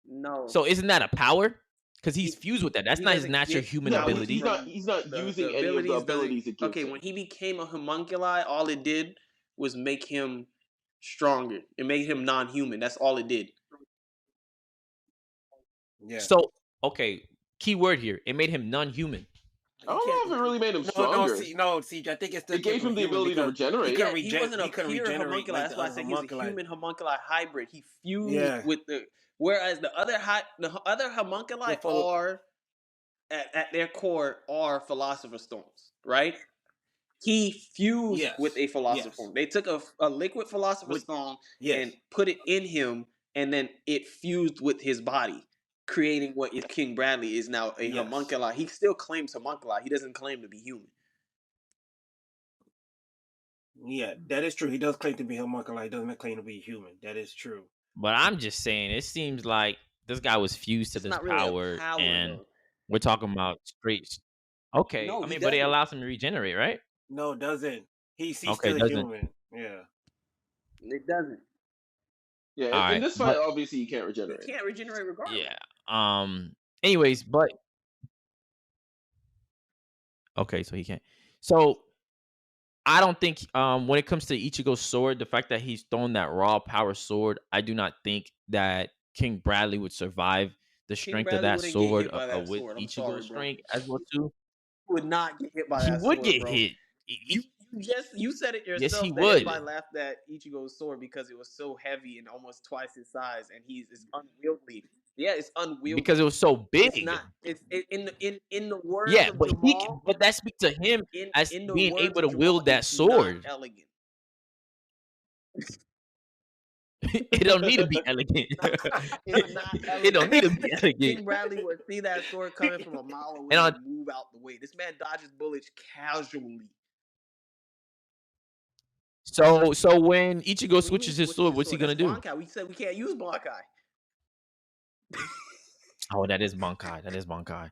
No. So isn't that a power? Because he's fused with that. That's not his natural human ability. He's not using any of the abilities it gives Okay, him. when he became a homunculi, all it did was make him stronger. It made him non-human. That's all it did. Yeah. So, okay, key word here. It made him non-human. I don't know if it really made him stronger. No, see, I think it gave him the ability to regenerate. He wasn't a pure homunculi. That's why I said he was a human homunculi hybrid. He fused with the... Whereas the other homunculi are, at their core, are philosopher stones, right? He fused with a philosopher stone. They took a liquid philosopher stone and put it in him, and then it fused with his body, creating what is King Bradley is now a homunculi. He still claims homunculi. He doesn't claim to be human. Yeah, that is true. He does claim to be homunculi. He doesn't claim to be human. That is true. But I'm just saying, it seems like this guy was fused to this power, and we're talking about straight. Okay, no, but it allows him to regenerate, right? No, it doesn't. He's still human. Yeah. It doesn't. Yeah, in this fight, obviously, you can't regenerate. You can't regenerate regardless. Yeah. Anyways, but okay, so he can't. So I don't think when it comes to Ichigo's sword, the fact that he's thrown that raw power sword, I do not think that King Bradley would survive the strength of that sword with Ichigo's strength as well too. Would not get hit by that sword. He would get hit. You said it yourself. Yes, he that would. Everybody laughed at Ichigo's sword because it was so heavy and almost twice his size, and it's unwieldy. Yeah, it's unwieldy because it was so big. It's not. It's in the words. Yeah, of but Jamal, but that speaks to him as being able to Jamal, wield that sword. Elegant. It don't need to be elegant. It don't need to be elegant. King Bradley would see that sword coming from a mile away and move out the way. This man dodges bullets casually. So when Ichigo switches his sword, what's he gonna do? Bankai. We said we can't use Bankai. Oh, that is Bankai. That is Bankai.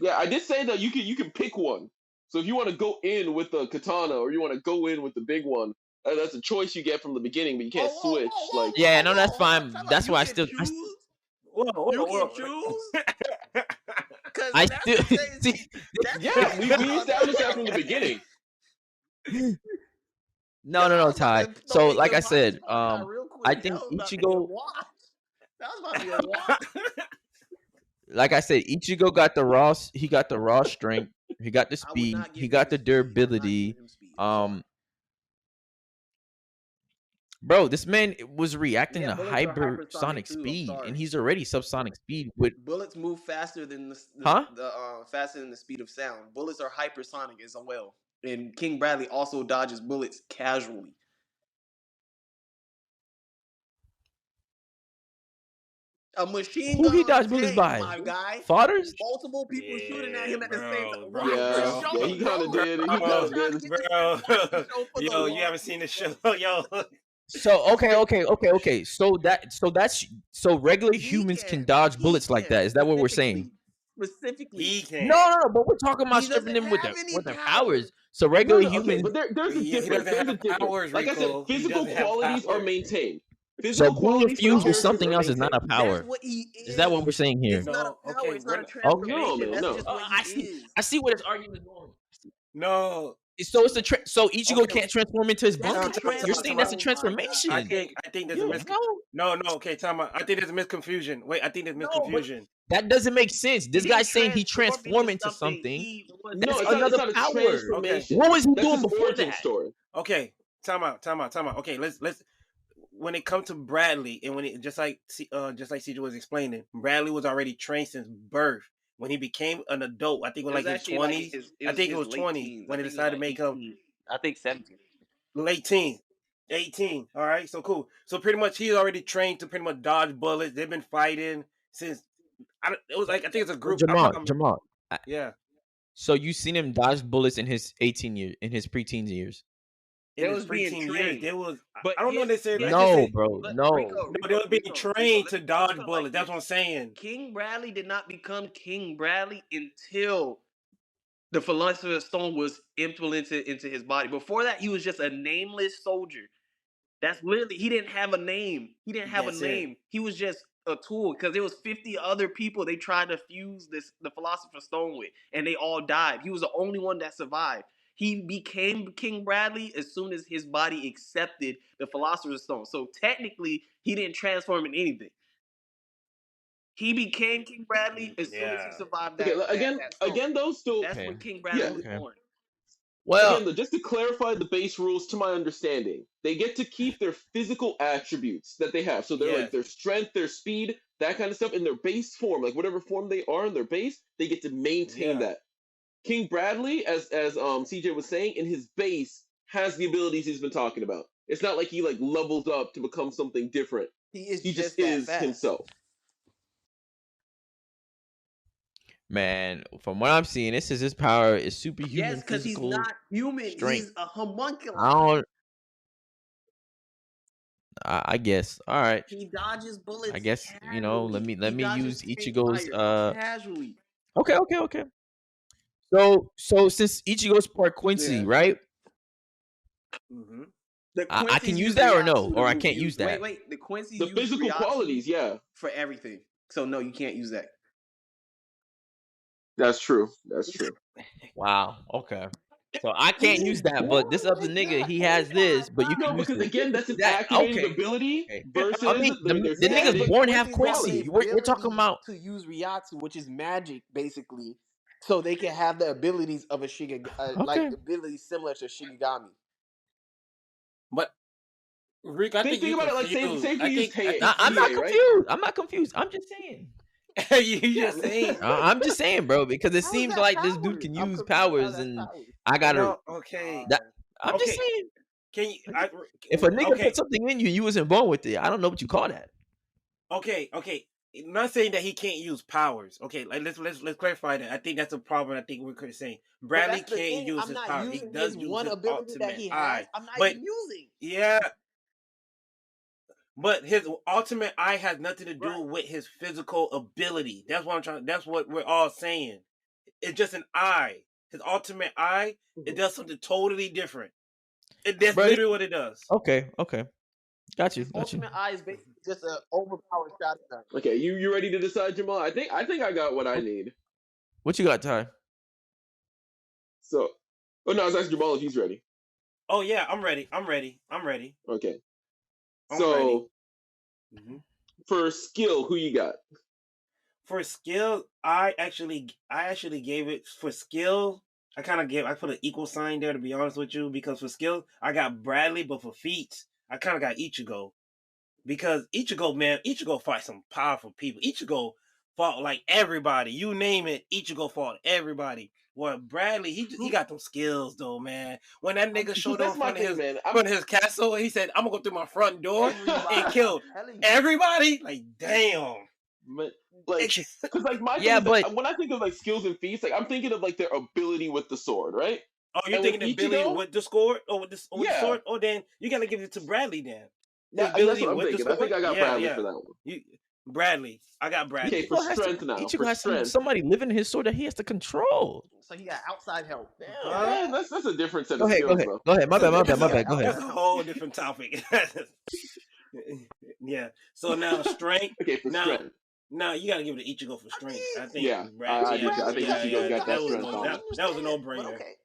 Yeah, I did say that you can pick one. So if you want to go in with the katana or you want to go in with the big one, that's a choice you get from the beginning, but you can't switch. Yeah, no, that's fine. That's why I still. You can choose. I still see. Yeah, we established that from the beginning. No, Ty. So, like I said, real I think That was about to be a Ichigo, watch. That was about to be a watch. like I said, Ichigo got the raw. He got the raw strength. He got the I would speed. not give He him got the speed. I'm not durability. giving him speed. I'm sorry. Bro, this man was reacting Yeah, to bullets are hypersonic hypersonic too. I'm speed, sorry. and he's already subsonic speed with. Bullets move faster than Huh? faster than the speed of sound. Bullets are hypersonic as well. And King Bradley also dodges bullets casually. A machine Who gun he on a dodged bullets tank, by? my guy. Fathers? Multiple people shooting at him at the same time. bro, Watch the Yeah, show, yeah, he kind of bro. did. He I'm kind just of trying to did. get this man to watch the show for the yo, you lore. haven't seen the show, yo. So okay. So regular He humans can can. dodge He bullets like can. that. Is that what we're saying? Specifically. He can. No. But we're talking about He stripping doesn't them with have any their powers. powers. So No, regular no, okay, humans. but there's a He difference. doesn't There's a have difference. powers, Like I said, Rico. He physical doesn't have qualities are powers. maintained. So Physical being qualities for the infused with characters something are else is not a maintained. power. That's what he is. Is that what we're saying here? It's not a No, power. okay, It's not a Okay. transformation. No, man, That's no. just what I he see. is. I see where this argument is going. No. So it's so Ichigo Okay. can't transform into his That's bunker. a transformation. You're saying that's a Oh my transformation. I think there's a No, No, okay, time out. I think there's a misconfusion. Wait, I think there's No, misconfusion. that doesn't make sense. This didn't guy's saying he transform transformed into something. He was No, That's it's not another a power. transformation. What was he That's doing his before origin that? story. Okay, time out. Okay, let's when it comes to Bradley and when it just like CJ was explaining, Bradley was already trained since birth. When he became an adult, I think it was like his 20s. I think it was 20 when he decided to make him I think 17. late teens. 18. All right, so cool. So pretty much he's already trained to pretty much dodge bullets. They've been fighting since I think it's a group. Jamal. Yeah. So you seen him dodge bullets in his 18 years, in his preteen years? In They his was being preteen years, trained. there was. But I don't know. They said No, bro. But No. Rico, No, they was being trained to let's dodge put it bullets. like That's this. what I'm saying. King Bradley did not become King Bradley until the Philosopher's Stone was implemented into his body. Before that, he was just a nameless soldier. That's literally, he didn't have a name. He didn't have That's a it. name. He was just a tool because there was 50 other people they tried to fuse the Philosopher's Stone with, and they all died. He was the only one that survived. He became King Bradley as soon as his body accepted the Philosopher's Stone. So technically, he didn't transform in anything. He became King Bradley as soon as he Yeah. survived that. Okay, that stone. again, though, still. That's Okay. when King Bradley Yeah. was Okay. born. Well, Again, though, just to clarify the base rules to my understanding, they get to keep their physical attributes that they have. So they're Yes. like their strength, their speed, that kind of stuff in their base form, like whatever form they are in their base, they get to maintain Yeah. that. King Bradley, as CJ was saying, in his base has the abilities he's been talking about. It's not like he like levels up to become something different. He just that is fast. himself. man, from what I'm seeing, this is his power is superhuman. Yes, because he's physical not human. strength. He's a homunculus. I don't. I guess. All right. He dodges bullets. I guess casually. let me He use dodges fake Ichigo's fire casually. Okay. So since Ichigo's part Quincy, Yeah. right? Mm-hmm. The I Quincy's can use use that or Ryatsu no? to Or I move can't you. use that? Wait. The Quincy The use physical Ryatsu qualities, yeah. for everything. So no, you can't use that. That's true. That's true. Wow. Okay. So I can't use that, but this other nigga, he has this, but you No, can use because this. again, that's an That- activated okay. ability Okay. versus I mean, the their nigga's static born half Quincy's got Quincy. the We're talking ability about to use Ryatsu, which is magic, basically, so they can have the abilities of a like okay. abilities similar to Shigigami. But Rick, I think Think you about it like confused. say if you use Tei. I'm not Kie, right? confused. I'm not confused. I'm just saying. you just saying. I'm just saying, bro, because it How is seems that like this powers? dude can I'm use confused how powers, that's and powers. I gotta. No, okay. I'm just Okay. saying. Can you? If a nigga okay, put something in you, you wasn't born with it. I don't know what you call that. okay. I'm not saying that he can't use powers. Okay, like let's clarify that. I think that's a problem. I think we're saying Bradley That's the can't thing, use I'm his not power. He using does his use one his ability that ultimate he has. eye. I'm not But even using. yeah, but his ultimate eye has nothing to do Right. with his physical ability. That's what I'm trying. That's what we're all saying. It's just an eye. His ultimate eye, it does something totally different. That's Bro, literally what it does. Okay. Got you. His ultimate eye is basically just an overpowered shotgun. Okay, you ready to decide, Jamal? I think I got what I need. What you got, Ty? So, oh no, I was asking Jamal if he's ready. Oh yeah, I'm ready. Okay. I'm ready. So for skill, who you got? For skill, I actually gave it for skill. I put an equal sign there, to be honest with you, because for skill I got Bradley, but for feats I kind of got Ichigo, because Ichigo fight some powerful people. Ichigo fought like everybody, you name it. Ichigo fought everybody. Well, Bradley, he got them skills though, man. When that nigga showed up in front of his castle, and he said, "I'm gonna go through my front door," and killed everybody. Like, damn. But like, because like my thing Yeah, is but that when I think of like skills and feats, like I'm thinking of like their ability with the sword, right? Oh, you're And thinking with the ability Ichigo, with the sword, or with the yeah, sword? Oh, then you gotta give it to Bradley then. The that's ability what I'm with the thinking. I think sword? I got Yeah, Bradley yeah. for that one. Bradley. I got Okay, Bradley. for strength now. Ichigo For has strength, somebody living in his sword that he has to control. So he got outside help. Huh? that's a different set Go of ahead, skills though. go ahead. My bad. Go That's ahead. a whole different topic. Yeah. So now strength. Okay, for strength. Now you gotta give it to Ichigo for strength. I think Yeah, I do too. I think Ichigo got that strength on him. that was a no-brainer. Okay.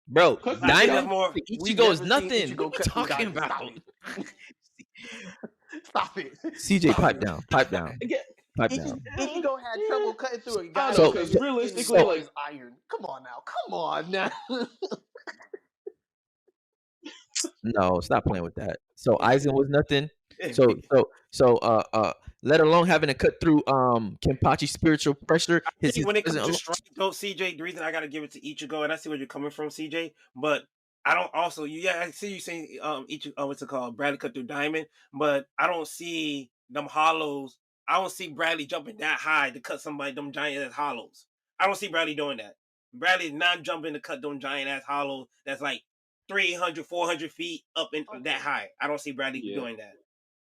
Bro, Cause I think that's Diamond more. to We've Ichigo is never seen nothing. Ichigo What you cut through talking diamonds. about? Stop it. CJ, Stop pipe it. down, pipe down, Again, pipe down. Ichigo had trouble cutting through a guy I So- know, because realistically, like, is iron. Come on now. No, stop playing with that. So Aizen was nothing. So let alone having to cut through Kenpachi's spiritual pressure. I think when it comes to strength, though, CJ, the reason I got to give it to Ichigo, and I see where you're coming from, CJ, but I don't also, I see you saying Ichigo, what's it called, Bradley cut through diamond, but I don't see them hollows. I don't see Bradley jumping that high to cut somebody them giant ass hollows. I don't see Bradley doing that. Bradley's not jumping to cut them giant ass hollows that's like 300, 400 feet up in that high. I don't see Bradley doing that.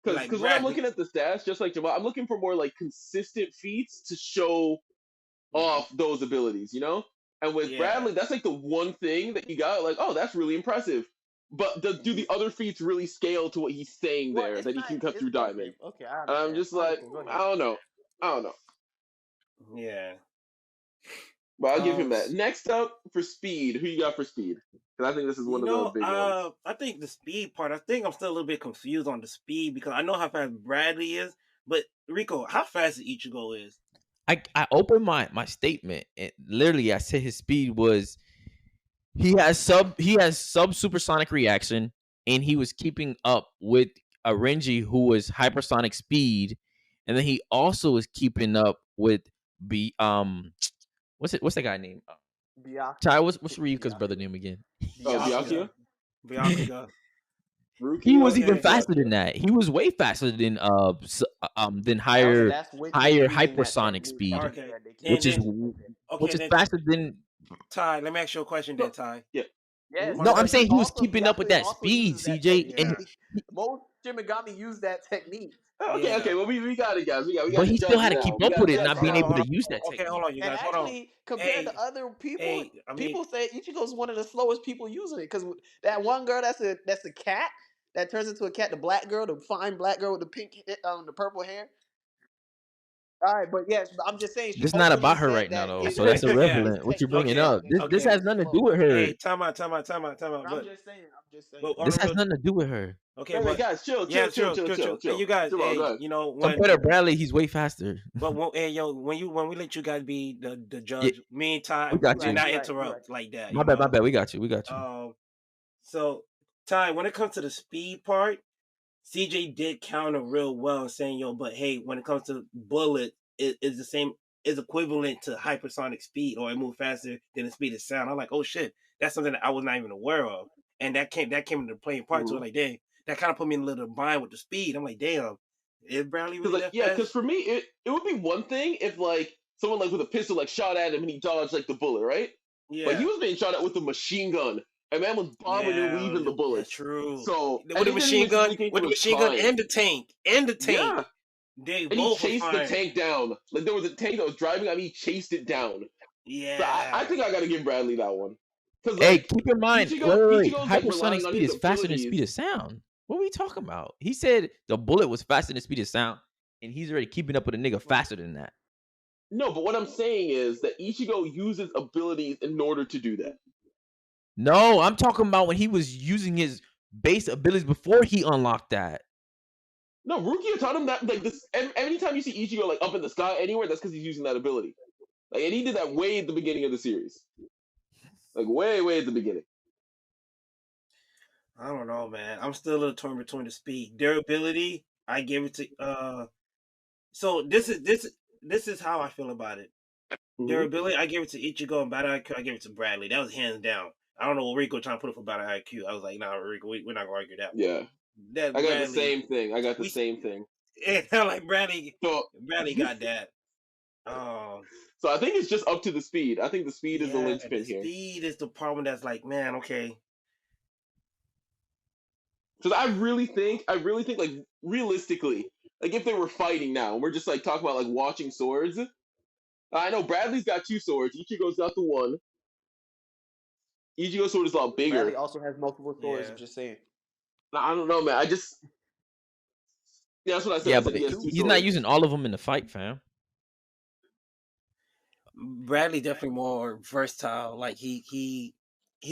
Because when I'm looking at the stats, just like Jamal, I'm looking for more like consistent feats to show off those abilities, you know? And with Bradley, that's like the one thing that you got, like, oh, that's really impressive. But do the other feats really scale to what he's saying there, that he can cut through diamond? Okay, And I'm just like, I don't know. Yeah. But I'll give him that. Next up, for speed, who you got for speed? Because I think this is one of the big ones. I think the speed part, I think I'm still a little bit confused on the speed, because I know how fast Bradley is, but Rico, how fast Ichigo is? I opened my statement and literally I said his speed was he has sub supersonic reaction, and he was keeping up with a Renji who was hypersonic speed, and then he also was keeping up with what's that guy name? Ty, what's Ryuka's brother name again? Byakuya? Byakuya. He was even faster than that. He was way faster than higher hypersonic speed, which is faster than. Ty, let me ask you a question then, Ty. Yeah. No, I'm saying he was keeping up with that speed, CJ. And most Shimigami use that technique. Okay. Well, we got it, guys. We got. But he still had to keep up with it, not being able to use that technique. Okay, hold on, you guys. Hold on. Actually, compared to other people, people say Ichigo's one of the slowest people using it, because that one girl that's a cat that turns into a cat, the black girl, the fine black girl with the pink, the purple hair. All right, but yes, I'm just saying. This is not about her right now, though, so that's irrelevant. What you're bringing up, this has nothing to do with her. Hey, time out. I'm just saying. This has nothing to do with her. Okay, but guys, chill. Hey, you guys, you know, compared to Bradley, he's way faster. But when we let you guys be the judge, me and Ty, we not interrupt like that. My bad. We got you. So Ty, when it comes to the speed part, CJ did counter real well, saying, but hey, when it comes to bullet, it is the same, is equivalent to hypersonic speed, or it moves faster than the speed of sound. I'm like, oh shit, that's something that I was not even aware of, and that came into play in part. So like, dang, that kind of put me in a little bind with the speed. I'm like, damn, is Bradley really that fast? Because for me, it would be one thing if like someone like with a pistol like shot at him and he dodged like the bullet, right? Yeah. But he was being shot at with a machine gun. And man was bombing and weaving the bullets. That's true. So with the machine gun, and the tank, Yeah. They and both he chased the tank down. Like there was a tank that was driving. He chased it down. Yeah. So I think I gotta give Bradley that one. Like, hey, keep in mind, hypersonic speed is faster than speed of sound. What are we talking about? He said the bullet was faster than speed of sound, and he's already keeping up with a nigga faster than that. No, but what I'm saying is that Ichigo uses abilities in order to do that. No, I'm talking about when he was using his base abilities before he unlocked that. No, Rukia taught him that. Like this, anytime you see Ichigo like up in the sky anywhere, that's because he's using that ability. Like, and he did that way at the beginning of the series. Like way at the beginning. I don't know, man. I'm still a little torn between the speed, durability. I give it to. So this is how I feel about it. Mhm. Durability, I give it to Ichigo, and battle IQ, I give it to Bradley. That was hands down. I don't know what Rico trying to put it for battle IQ. I was like, nah, Rico, we're not gonna argue that. Yeah, That I got Bradley, the same thing. like Bradley got that. So I think it's just up to the speed. I think the speed is the linchpin the here. Speed is the problem. That's like, man, okay. Because I really think, like realistically, like if they were fighting now, and we're just like talking about like watching swords. I know Bradley's got 2 swords. Ichigo's got the one. Ichigo's sword is a lot bigger. Bradley also has multiple swords. Yeah. Just saying. I don't know, man. Yeah, that's what I said. Yeah, I said but he has 2 he's swords. not using all of them in the fight, fam. Bradley definitely more versatile. Like he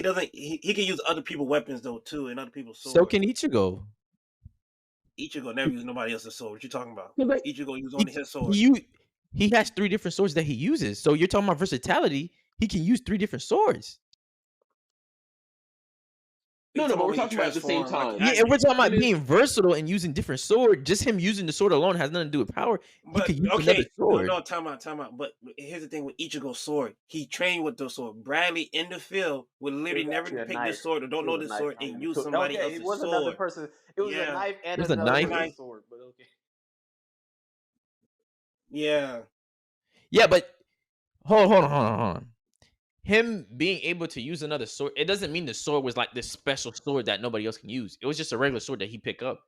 doesn't he can use other people's weapons though too, and other people's swords. So can Ichigo. Ichigo never use nobody else's sword. What you talking about? Like, Ichigo use only his sword. He has 3 different swords that he uses. So you're talking about versatility. He can use 3 different swords. No, but we're talking about at the same time. Yeah, and we're talking about being versatile and using different sword. Just him using the sword alone has nothing to do with power. But he can use another sword. No, time out. But here's the thing with Ichigo's sword. He trained with those sword. Bradley in the field would literally never pick this sword or don't know this sword and use somebody else's sword. It was another person. It was a knife and another sword. But okay. Yeah. Yeah, but hold on. Him being able to use another sword, it doesn't mean the sword was like this special sword that nobody else can use. It was just a regular sword that he picked up.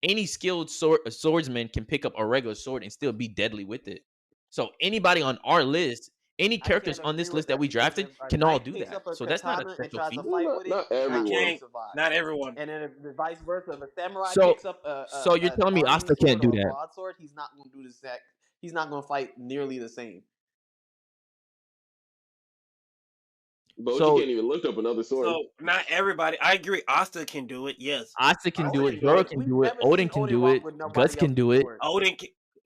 Any skilled swordsman can pick up a regular sword and still be deadly with it. So anybody on our list, any characters on this list that we drafted can all do that. So that's not a special feat. Not everyone. Not everyone. And then the vice versa. If a samurai So- picks up so you're telling me Asta can't do that? Broadsword, he's not going to do the exact. He's not going to fight nearly the same. Boji So- can't even lift up another sword. So not everybody. I agree. Asta can do it. Yes. Asta can do it. Zoro can do it. Odin can do it. Guts can do it. Odin.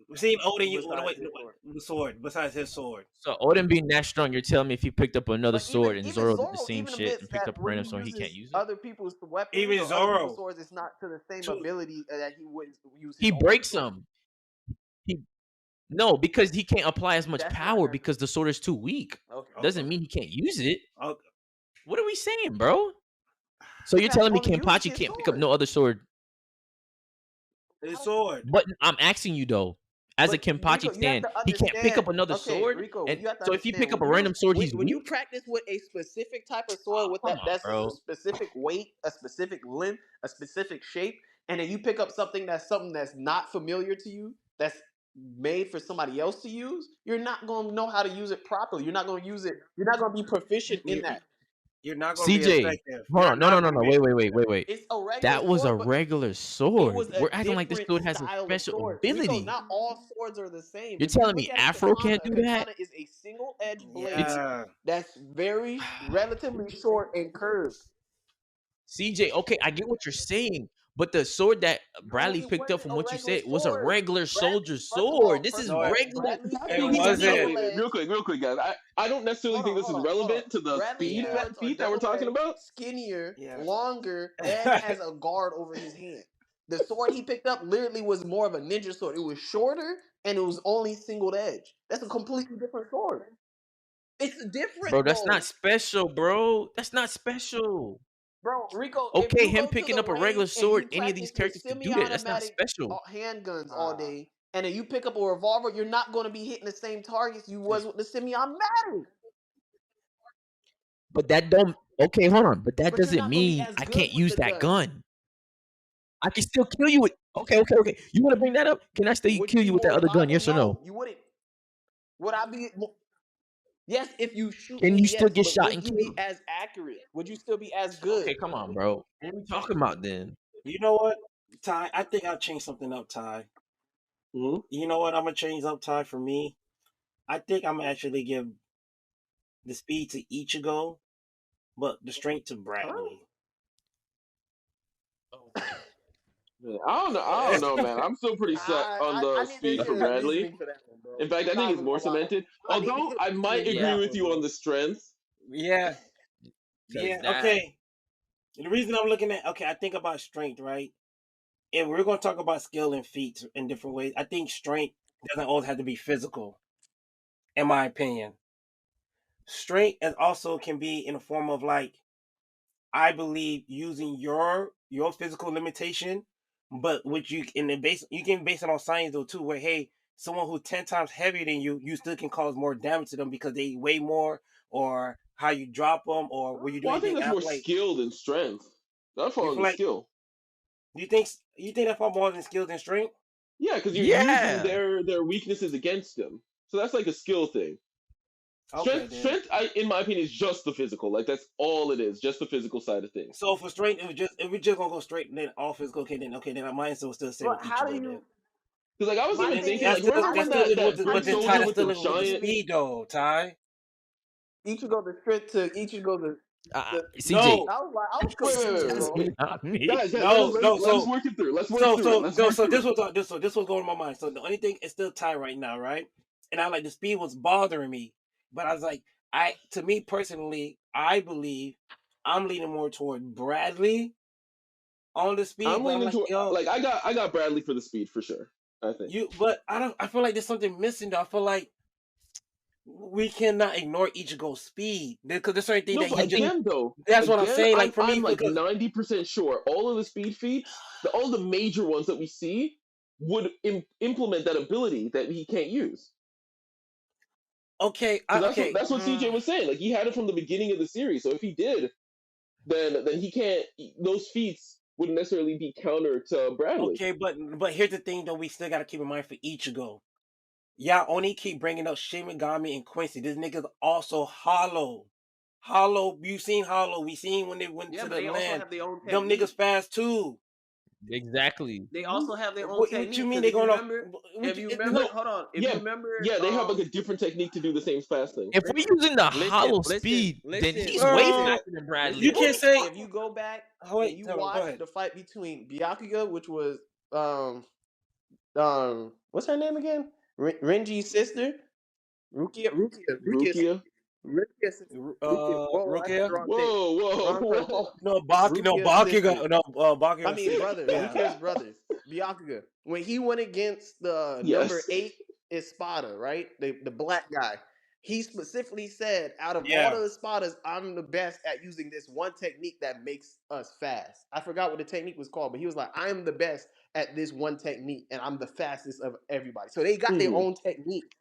We've seen Odin use Besides his sword. the sword besides his sword. So Odin being that strong, you're telling me if he picked up another But sword even and Zoro did the Zoro same even shit admits and picked that up a when random he sword, he can't uses use it? Other people's weapons, Even or other Zoro. people's swords, it's not to the same True. ability that he would use. He his own breaks sword. them. No, because he can't apply as much That's not power every- because the sword is too weak. Okay. Doesn't mean he can't use it. Okay. What are we saying, bro? So you're That's telling me only using Kenpachi his can't pick up sword. no other sword? His sword. But I'm asking you though, as a But Rico, Kenpachi you have stand, to he can't pick up understand- another okay, sword. Rico, And you have to so if you pick understand, up a random sword, when, he's when weak. you practice with a specific type of sword with come on, that's bro. a specific weight, a specific length, a specific shape, and then you pick up something that's not familiar to you, that's made for somebody else to use, you're not going to know how to use it properly. You're not going to use it. You're not going to be proficient in that. You're not going to be CJ, effective. hold You're on, no, not no, gonna wait. It's a regular That was sword, a but regular it sword. was a We're acting like this different sword has a style of special sword. ability. Rico, not all swords are the same. You're If you telling look me at a Afro katana, can't do a that? katana is a single edge blade Yeah. that's very relatively short and curved. CJ, okay, I get what you're saying, but the sword that Bradley it picked up wasn't from a what you regular said was a sword. regular soldier First of all- sword. This first is of all, regular. Bradley's That's It really wasn't. real quick, guys. I don't necessarily think this is relevant to the Bradley's speed swords are feat that we're talking double-edged, about. skinnier, Yeah. longer, and has a guard over his hand. The sword he picked up literally was more of a ninja sword. It was shorter and it was only single edge. That's a completely different sword. It's different, Bro, that's though. not special, bro. That's not special. Bro, Rico, Okay, if you him go to picking the up a regular range and you sword, any of these practice characters with can do that. That's not semi-automatic special. handguns all day, and then you pick up a revolver, you're not going to be hitting the same targets you was with the semi-automatic. But that don't. Okay, hold on. But that But you're doesn't not gonna be mean as I good can't with use the that gun. gun. I can still kill you with. Okay. You want to bring that up? Can I still Would kill be you with that more other gun? reliable? Yes or no? You wouldn't. Would I be? Yes, if you shoot Can me, you still yes, get but shot would and you be killed? as accurate? Would you still be as good? Okay, come on, bro. What are we talking about then? You know what, Ty? I think I'll change something up, Ty. Mm-hmm. You know what? I'm gonna change up, Ty. For me, I think I'm gonna actually give the speed to Ichigo, but the strength to Bradley. I don't know, man. I'm still pretty set on the I need to speed for hear the Bradley. reasoning for that one, bro. In fact, I I'm think not it's even more gonna lie. cemented. I need to Although hear I the might reasoning for agree Yeah, that with one, you on bro. the strength. Yeah, because yeah, that okay. The reason I'm looking at, okay, I think about strength, right? And we're going to talk about skill and feats in different ways. I think strength doesn't always have to be physical, in my opinion. Strength is also can be in the form of like, I believe using your physical limitation, but which you in the base you can base it on science though too, where hey, someone who's 10 times heavier than you still can cause more damage to them because they weigh more, or how you drop them, or will you do Well, I think anything. that's And I more feel like skill than strength. That you falls feel under like skill. you think that's far more than skill than strength. Yeah, because you're using yeah. their weaknesses against them. So that's like a skill thing. Okay, then. Strength, in my opinion, is just the physical. Like that's all it is, just the physical side of things. So for strength, if we just gonna go straight then all physical, okay then I might still say But with how do Ichigo then. you? Because like I was My even And thing thinking, is, like remember that's when still that but brick then Ty, soldier that's with still the living with the giant? speed though, Ty. Ichigo the strength to Ichigo the. CJ, No, I was Wait, wait, wait, confused, wait, that's bro. wait. not me. Guys, no, no. let us work it through. Let's work So through it. so Let's no, work so through this it. was this was going in my mind. So the only thing is still Ty right now, right? And I like the speed was bothering me, but I was like, to me personally, I believe I'm leaning more toward Bradley on the speed, I'm but I'm leaning like, to yo, like I got Bradley for the speed for sure. I think. but I don't. I feel like there's something missing though. I feel like we cannot ignore Ichigo's speed because there's certain things No, that but he just. again though, That's what I'm again, saying. Like for me, I'm like because 90% sure all of the speed feats, all the major ones that we see would implement that ability that he can't use. okay, Because okay. that's what CJ was saying. Like he had it from the beginning of the series. So if he did, then he can't. Those feats wouldn't necessarily be counter to Bradley. Okay, but here's the thing though. We still got to keep in mind for Ichigo. Y'all only keep bringing up Shin Megami and Quincy. This nigga's also Hollow. Hollow, you seen Hollow. We seen when they went Yeah, to but the they also land. have their own Them technique. niggas fast too. Exactly. They also have their own What you technique. mean Because they if you going off? remember, No, hold on. If you Yeah, remember, yeah, they have like a different technique to do the same fast thing. If we're using the hollow listen, speed, then he's way uh, faster than Bradley. you listen. can't say. If you go back Oh, and wait, you go watch ahead. the fight between Byakuya, which was what's her name again? Renji's sister, Rukia's Rukia. Rukia's sister. Rukia. Whoa, I said the Rukia. wrong thing. Whoa, whoa, Wrong person. whoa. No, Baki. No, Rukia's Baki sister. got no. Baki I was mean, brother. yeah. Rukia's brother. Byakuya. When he went against the number Yes. 8 Espada, right? The black guy. He specifically said, out of all Yeah. the Espadas, I'm the best at using this one technique that makes us fast. I forgot what the technique was called, but he was like, I'm the best at this one technique, and I'm the fastest of everybody. So they got their own technique.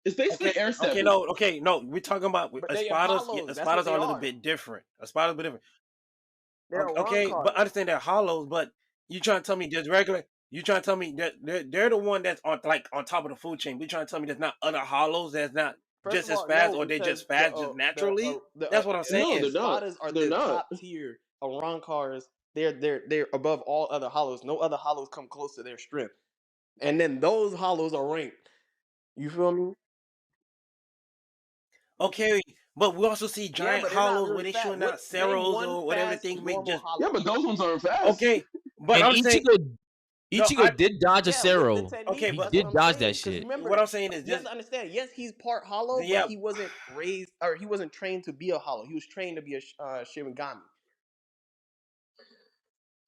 It's basically air Okay, stepping. no. We're talking about But they are Espadas. hollows. That's Espadas what they are a little are. bit different. Espadas are different. They're Okay, but I Ronkars. understand they're hollows. But you trying to tell me there's regular? You trying to tell me that they're the one that's on like on top of the food chain? We trying to tell me there's not other hollows that's not First just of as all, fast, no, or they because just fast just naturally? That's what I'm No, saying. they're not. Espadas are They're the not. top tier of Ronkars. They're above all other hollows. No other hollows come close to their strength. And then those hollows are ranked. You feel me? Okay, but we also see Yeah, giant but they're not hollows where really they fast. showing out Name Ceros one or whatever fast thing make normal just hollow. Yeah, but those ones aren't fast. okay. But And I'm saying no. Ichigo did dodge a Yeah, with the Cero. technique. Okay, He but did dodge that 'Cause shit. remember, what I'm saying is you have this. to understand. Yes, he's part hollow, Yeah, but he wasn't raised or he wasn't trained to be a hollow. He was trained to be a Shinigami.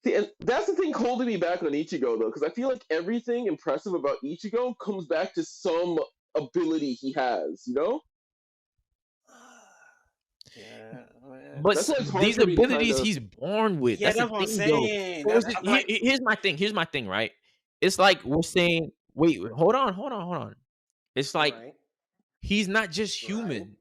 See, and that's the thing holding me back on Ichigo though, because I feel like everything impressive about Ichigo comes back to some ability he has, you know? Yeah, But That's why it's hard these for me to kind abilities of. he's born with. yeah, That's the that's what I'm thing, though. saying. So That's I'm like, here's my thing. Here's my thing, right? It's like we're saying, wait, hold on. It's like Right. he's not just Right. human.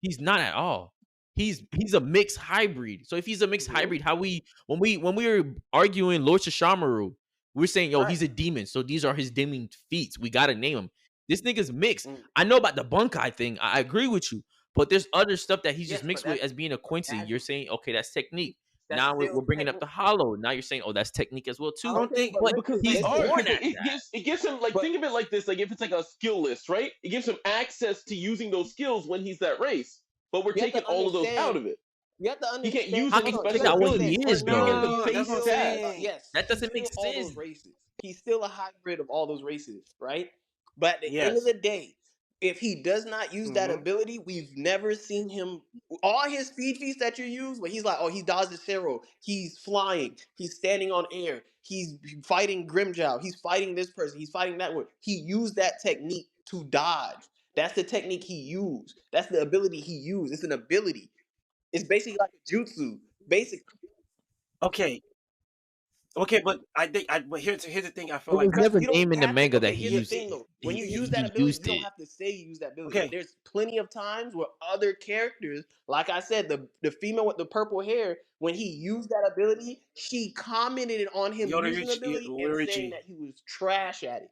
He's not at all. He's a mixed hybrid. So if he's a mixed hybrid, how when we were arguing Lord Shishamaru, we're saying, yo, he's a demon. So these are his demon feats. We gotta name him. This nigga's mixed. I know about the Bunkai thing. I agree with you. But there's other stuff that he's just mixed with as being a Quincy. You're saying, okay, that's technique. Now we're bringing up the hollow. Now you're saying, oh, that's technique as well too. I don't think. But Because he's they are, born because at it that. gives him like think of it like this, like if it's like a skill list, right? It gives him access to using those skills when he's that race. But we're taking all of those out of it. You have to He can't understand. use How any can you You take special gotta out what he understand. abilities. is, You get though? the No, that's base what I'm stats. saying. Yes, That he's doesn't still make all those sense. races. He's still a hybrid of all those races, right? But at the end of Yes. the day, if he does not use that Mm-hmm. ability, we've never seen him. All his speed feats that you use, where he's like, oh, he dodges Zero, he's flying, he's standing on air, he's fighting Grimjow, he's fighting this person, he's fighting that one. He used that technique to dodge. That's the technique he used. That's the ability he used. It's an ability. It's basically like a jutsu. Basically. Okay. Okay, but I think but here's the thing. I feel It like was Because never you don't named in the have to. manga that Okay, he here's the used thing it. though. When you use that He ability, used you don't it. have to say you use that ability. okay. There's plenty of times where other characters, like I said, the female with the purple hair, when he used that ability, she commented on him Yoda using the Richie, ability and saying Richie. that he was trash at it.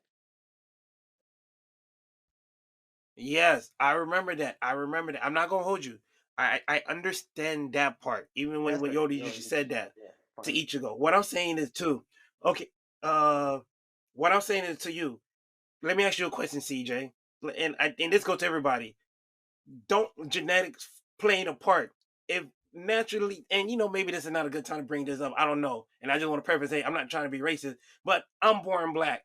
Yes, I remember that. I remember that. I'm not gonna hold you. I understand that part. Even when That's when crazy. Yoda Yo, Richie said that yeah, to fine. Ichigo. What I'm saying is too. Okay. Uh, what I'm saying is to you. Let me ask you a question, CJ. And this goes to everybody. Don't genetics playing a part? If naturally, and maybe this is not a good time to bring this up. I don't know. And I just want to preface, hey, I'm not trying to be racist, but I'm born black.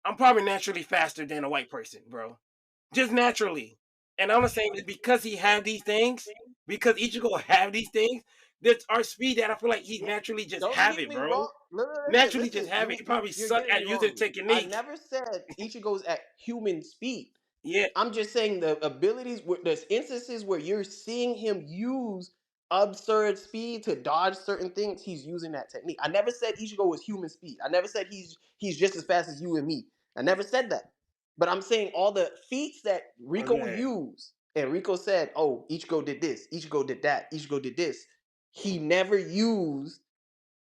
I'm probably naturally faster than a white person, bro. Just naturally. And I'm saying is because he have these things, because Ichigo have these things, that's our speed that I feel like he Yeah, naturally just don't have get it, me bro. wrong. Listen, Naturally just listen. have it. He probably You're suck getting me at using wrong. I technique. never said Ichigo's at human speed. Yeah. I'm just saying the abilities, there's instances where you're seeing him use absurd speed to dodge certain things. He's using that technique. I never said Ichigo was human speed. I never said he's just as fast as you and me. I never said that. But I'm saying all the feats that Rico would Okay. use, and Rico said, "Oh, Ichigo did this, Ichigo did that, Ichigo did this." He never used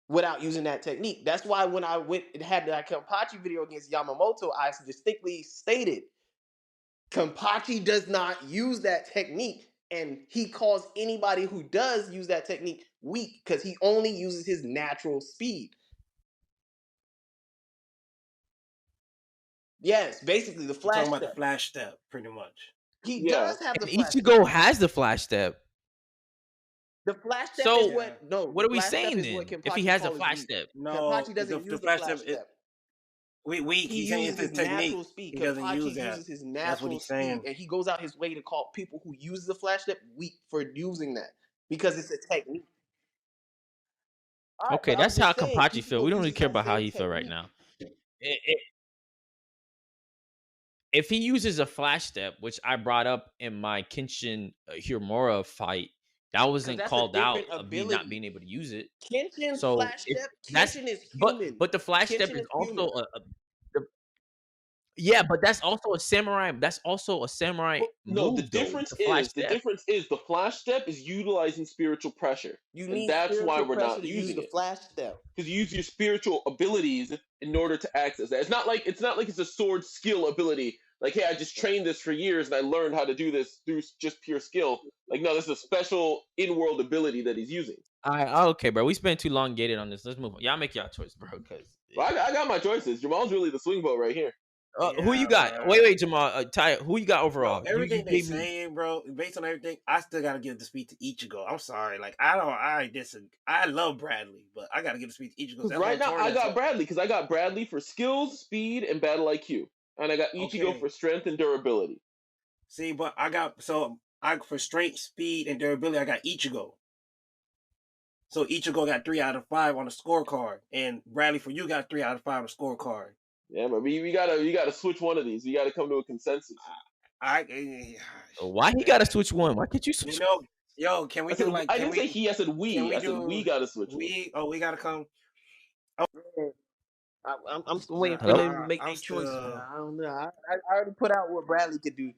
without using that technique. That's why when I went and had that Kenpachi video against Yamamoto, I distinctly stated Kenpachi does not use that technique, and he calls anybody who does use that technique weak because he only uses his natural speed. Yes, basically the You're talking flash about the step. flash step, pretty much. He Yeah. does have the And flash step. Ichigo has the flash step. The flash step is So Yeah. what no, what the are we flash step saying is what then? If he Kenpachi has a calls flash weak. step, No, Kenpachi the doesn't use the flash flash step is step. weak. He He's saying uses it's the his technique. natural speed. He doesn't use Kenpachi that. uses his That's what natural he's speed, saying. and he goes out his way to call people who use the flash step weak for using that because it's a technique. All right, okay, but I'm that's how just saying Kampachi feel. We Ichigo don't really uses care that about how same he feel right technique. now. If he uses a flash step, which I brought up in my Kenshin Hiromura fight, that Because wasn't that's a called out different of me not ability. being able to use it. Kenshin's So flash if step, that's Kenshin is but human. but the flash step Kenshin is is also human. the- yeah, but that's also a samurai. That's also a samurai Well, no, move though. The flash the step. difference is the flash step is utilizing spiritual pressure, You and need that's why spiritual we're pressure not to use using the it. flash step. Because you use your spiritual abilities in order to access that. It's not like it's a sword skill ability. Like, hey, I just trained this for years and I learned how to do this through just pure skill. Like, no, this is a special in-world ability that he's using. Okay, bro. We spent too long gated on this. Let's move on. Y'all make y'all choice, bro. Because But I got my choices. Jamal's really the swing vote right here. who you Yeah, got? bro. Wait, Jamal. Ty, who you got Bro, overall? You everything they gave me. saying, bro, based on everything, I still gotta give the speed to Ichigo. I'm sorry, like I disagree. I love Bradley, but I gotta give the speed to Ichigo. Because That's what right I'm now torn I as. got Bradley. Because I got Bradley for skills, speed, and battle IQ, and I got Ichigo Okay, for strength and durability. see, but I for strength, speed, and durability, I got Ichigo. So Ichigo got 3 out of 5 on the scorecard, and Bradley for you got 3 out of 5 on the scorecard. Yeah, but we gotta switch one of these. We gotta come to a consensus. Why he got to Man, switch one? Why can't you you switch? know, yo, can we I said do like I didn't say he. I said can we. we I said we do gotta switch one. we? Oh, we gotta come. I'm still waiting for Hello. them to make I'm their choice, man. still. I don't know. I already put out what Bradley could do.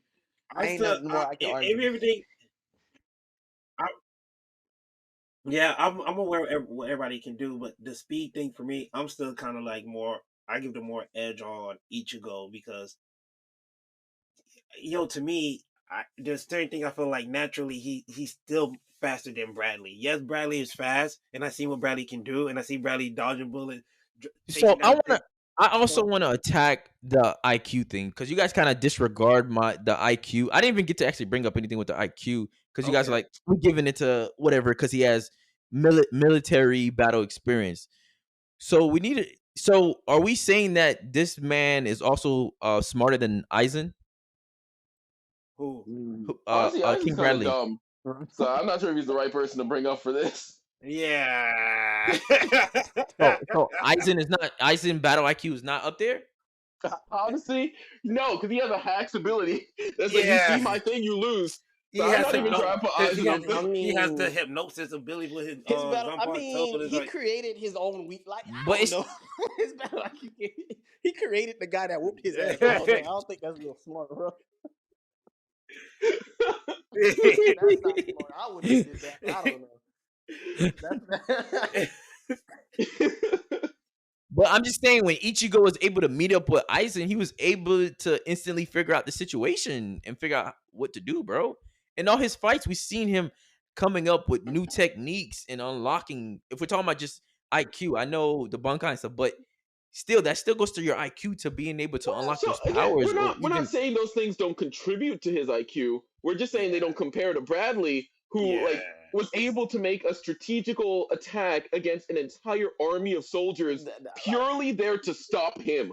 I'm I ain't still. nothing more I can argue. Everything. I, yeah, I'm aware of what everybody can do, but the speed thing for me, I'm still kind of like more. I give the more edge on Ichigo because, to me, there's certain thing I feel like naturally he's still faster than Bradley. Yes, Bradley is fast, and I see what Bradley can do, and I see Bradley dodging bullets, So taking down things. I also want to attack the IQ thing because you guys kind of disregard the IQ. I didn't even get to actually bring up anything with the IQ. because you guys are Okay. like, we're giving it to whatever because he has military battle experience. So we need it. So are we saying that this man is also smarter than Aizen? Who? Honestly, Isaac's King kind of Bradley. dumb, so I'm not sure if he's the right person to bring up for this. Yeah. So Aizen battle IQ is not up there. Honestly, no, because he has a hacks ability. That's like, you Yeah. see my thing, you lose. He So I'm has not even trying to put Aizen up there. he has the hypnosis ability with his His battle. I Zanpakuto. mean, It's he like, created his own weak. Like I But don't it's know. His battle. He created the guy that whooped his ass. I don't think that's real smart, bro. That's not smart. I wouldn't have did that. I don't know. But I'm just saying, when Ichigo was able to meet up with Aizen, he was able to instantly figure out the situation and figure out what to do, bro. In all his fights, we've seen him coming up with new techniques and unlocking. If we're talking about just IQ, I know the Bankai and stuff, but still, that still goes to your IQ to being able to unlock So those again, powers. we're not saying those things don't contribute to his IQ. We're just saying they don't compare to Bradley, who like was able to make a strategical attack against an entire army of soldiers purely there to stop him.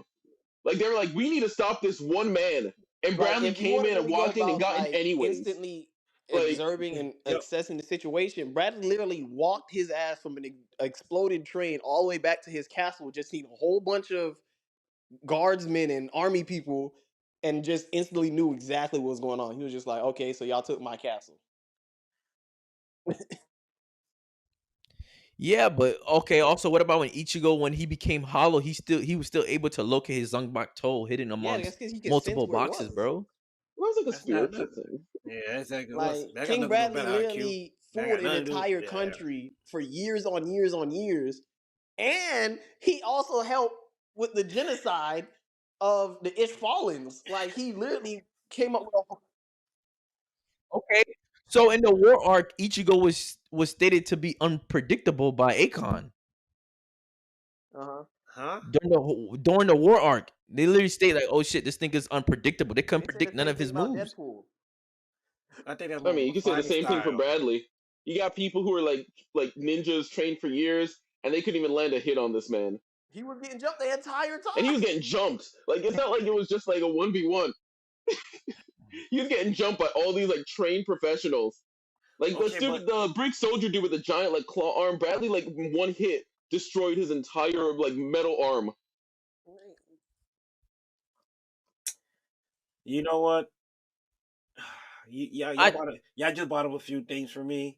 Like they were like, we need to stop this one man, and Bradley came in and walked in and got in anyways. Instantly Like, observing and assessing the situation. Bradley literally walked his ass from an exploded train all the way back to his castle, just seen a whole bunch of guardsmen and army people, and just instantly knew exactly what was going on. He was just like, okay, so y'all took my castle. Yeah, but okay. Also, what about when Ichigo, when he became hollow, he was still able to locate his Zanpakuto hidden amongst multiple boxes, bro. Well, it's like a That's spiritual thing. Yeah, exactly. Like That got King nothing to do with Bradley better literally IQ. That got fooled an nothing to do- entire yeah. country for years on years on years, and he also helped with the genocide of the Ishfallens. Like he literally came up with a Okay. So in the war arc, Ichigo was stated to be unpredictable by Akon. Huh? During the war arc, they literally state like, "Oh shit, this thing is unpredictable." They couldn't They said predict the none same of his thing about moves. Deadpool. I think that's I mean, you can say the fighting same thing for style. Bradley. You got people who are like ninjas trained for years, and they couldn't even land a hit on this man. He was getting jumped the entire time. And he was getting jumped. Like, it's not like it was just like a 1v1. He was getting jumped by all these like trained professionals. Like the Brick Soldier dude with the giant like claw arm, Bradley like one hit destroyed his entire like metal arm. You know what? Y'all just brought up a few things for me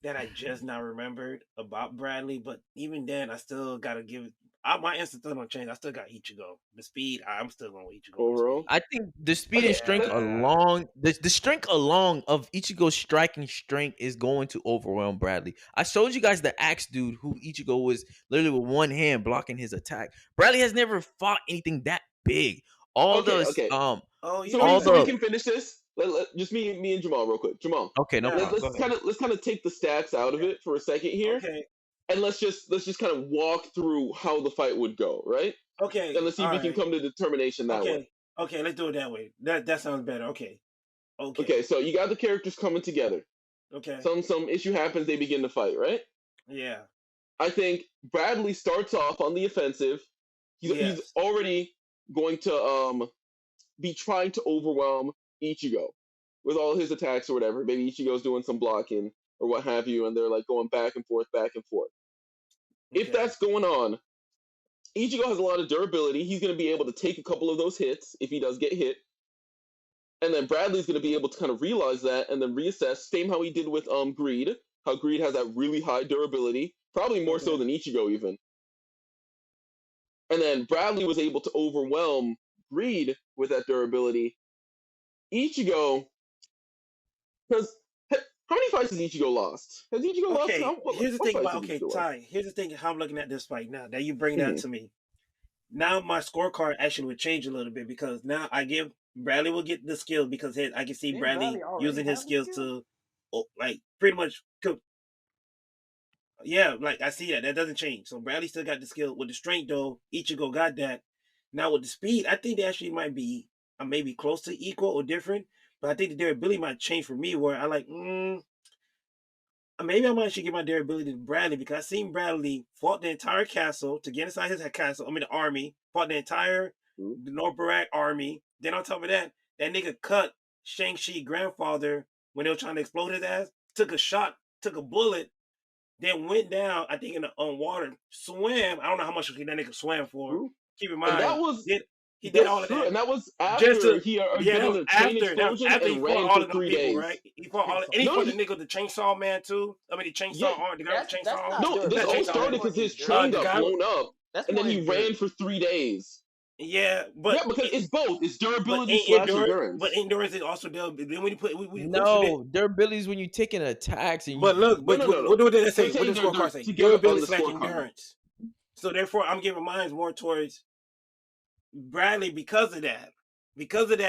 that I just now remembered about Bradley, but even then, I still gotta give it. My instinct still don't change. I still got Ichigo. The speed, I'm still going with Ichigo. Overall, I think the speed and strength along the strength along of Ichigo's striking strength is going to overwhelm Bradley. I showed you guys the axe dude who Ichigo was literally with one hand blocking his attack. Bradley has never fought anything that big. Okay. So we can finish this. Just me and Jamal real quick. Jamal. Okay, no problem. Let's kind of take the stats out of it for a second here. Okay. And let's just kind of walk through how the fight would go, right? Okay. And let's see if we can come to determination that way. Okay, let's do it that way. That sounds better. Okay. Okay, so you got the characters coming together. Okay. Some issue happens, they begin to fight, right? Yeah. I think Bradley starts off on the offensive. He's already going to be trying to overwhelm Ichigo with all his attacks or whatever. Maybe Ichigo's doing some blocking or what have you, and they're like going back and forth. Okay. If that's going on, Ichigo has a lot of durability. He's going to be able to take a couple of those hits if he does get hit. And then Bradley's going to be able to kind of realize that and then reassess. Same how he did with Greed. How Greed has that really high durability. Probably more so than Ichigo even. And then Bradley was able to overwhelm Greed with that durability. Ichigo, because how many fights has Ichigo lost? Has Ichigo lost? Here's the thing about Ty. Here's the thing how I'm looking at this fight now that you bring that to me. Now my scorecard actually would change a little bit because now Bradley will get the skills because I can see Bradley using his skills to like pretty much. Yeah, like I see that. That doesn't change. So Bradley still got the skill. With the strength though, Ichigo got that. Now with the speed, I think they actually might be maybe close to equal or different. But I think the durability might change for me where I like, maybe I might should give my durability to Bradley because I seen Bradley fought the entire castle to get inside his castle. I mean, the army fought the entire North Barak army. Then on top of that, that nigga cut Shang-Chi grandfather when they were trying to explode his ass. Took a shot, took a bullet, then went down. I think in the water, swam. I don't know how much that nigga swam for. True. Keep in And that mind, was he did all that's of true, that and that was just after to he that did was a chain explosion he and fought ran all for of them 3 people, days. right? He fought all, and he No, fought the nigga, the chainsaw man too. I mean, the yeah, chainsaw arm, the guy with the That's chainsaw. not no, this Not all durability. chainsaw That's man. started more because his train endurance. The got guy, blown up, That's and then more he ran endurance. for 3 days. yeah, Yeah, because it's both. It's durability slash but endurance. endurance is also durable. Then when you put what you did, No, durability is when you taking attacks and but you. look, No, but no, no, what no. did they I'm say? What saying does the they're scorecard say? together on Durability the slash scorecard. endurance. So therefore, I'm giving mine more towards Bradley because of that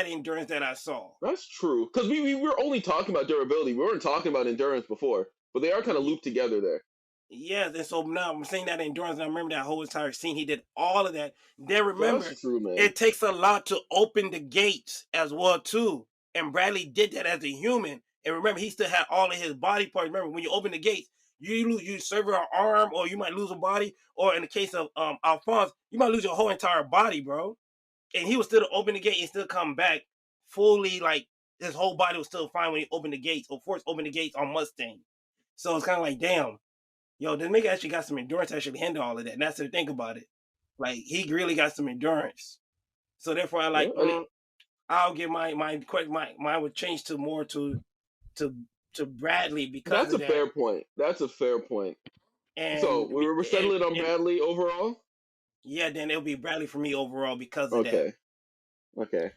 endurance that I saw. That's true. Because we were only talking about durability. We weren't talking about endurance before, but they are kind of looped together there. Yes, and so now I'm saying that endurance, and I remember that whole entire scene. He did all of that. Then remember, That's true, man. it takes a lot to open the gates as well too. And Bradley did that as a human. And remember, he still had all of his body parts. Remember, when you open the gates, you sever an arm, or you might lose a body, or in the case of Alphonse, you might lose your whole entire body, bro. And he was still to open the gate and still come back fully, like his whole body was still fine when he opened the gates, or forced open the gates on Mustang. So it's kind of like, damn. Yo, this nigga actually got some endurance to actually handle all of that. And that's to think about it. Like, he really got some endurance. So therefore, I like, I'll give mine would change to more to Bradley because that's of a that. fair point. That's a fair point. So And we're settling on Bradley overall. Yeah, then it'll be Bradley for me overall because of that. Okay.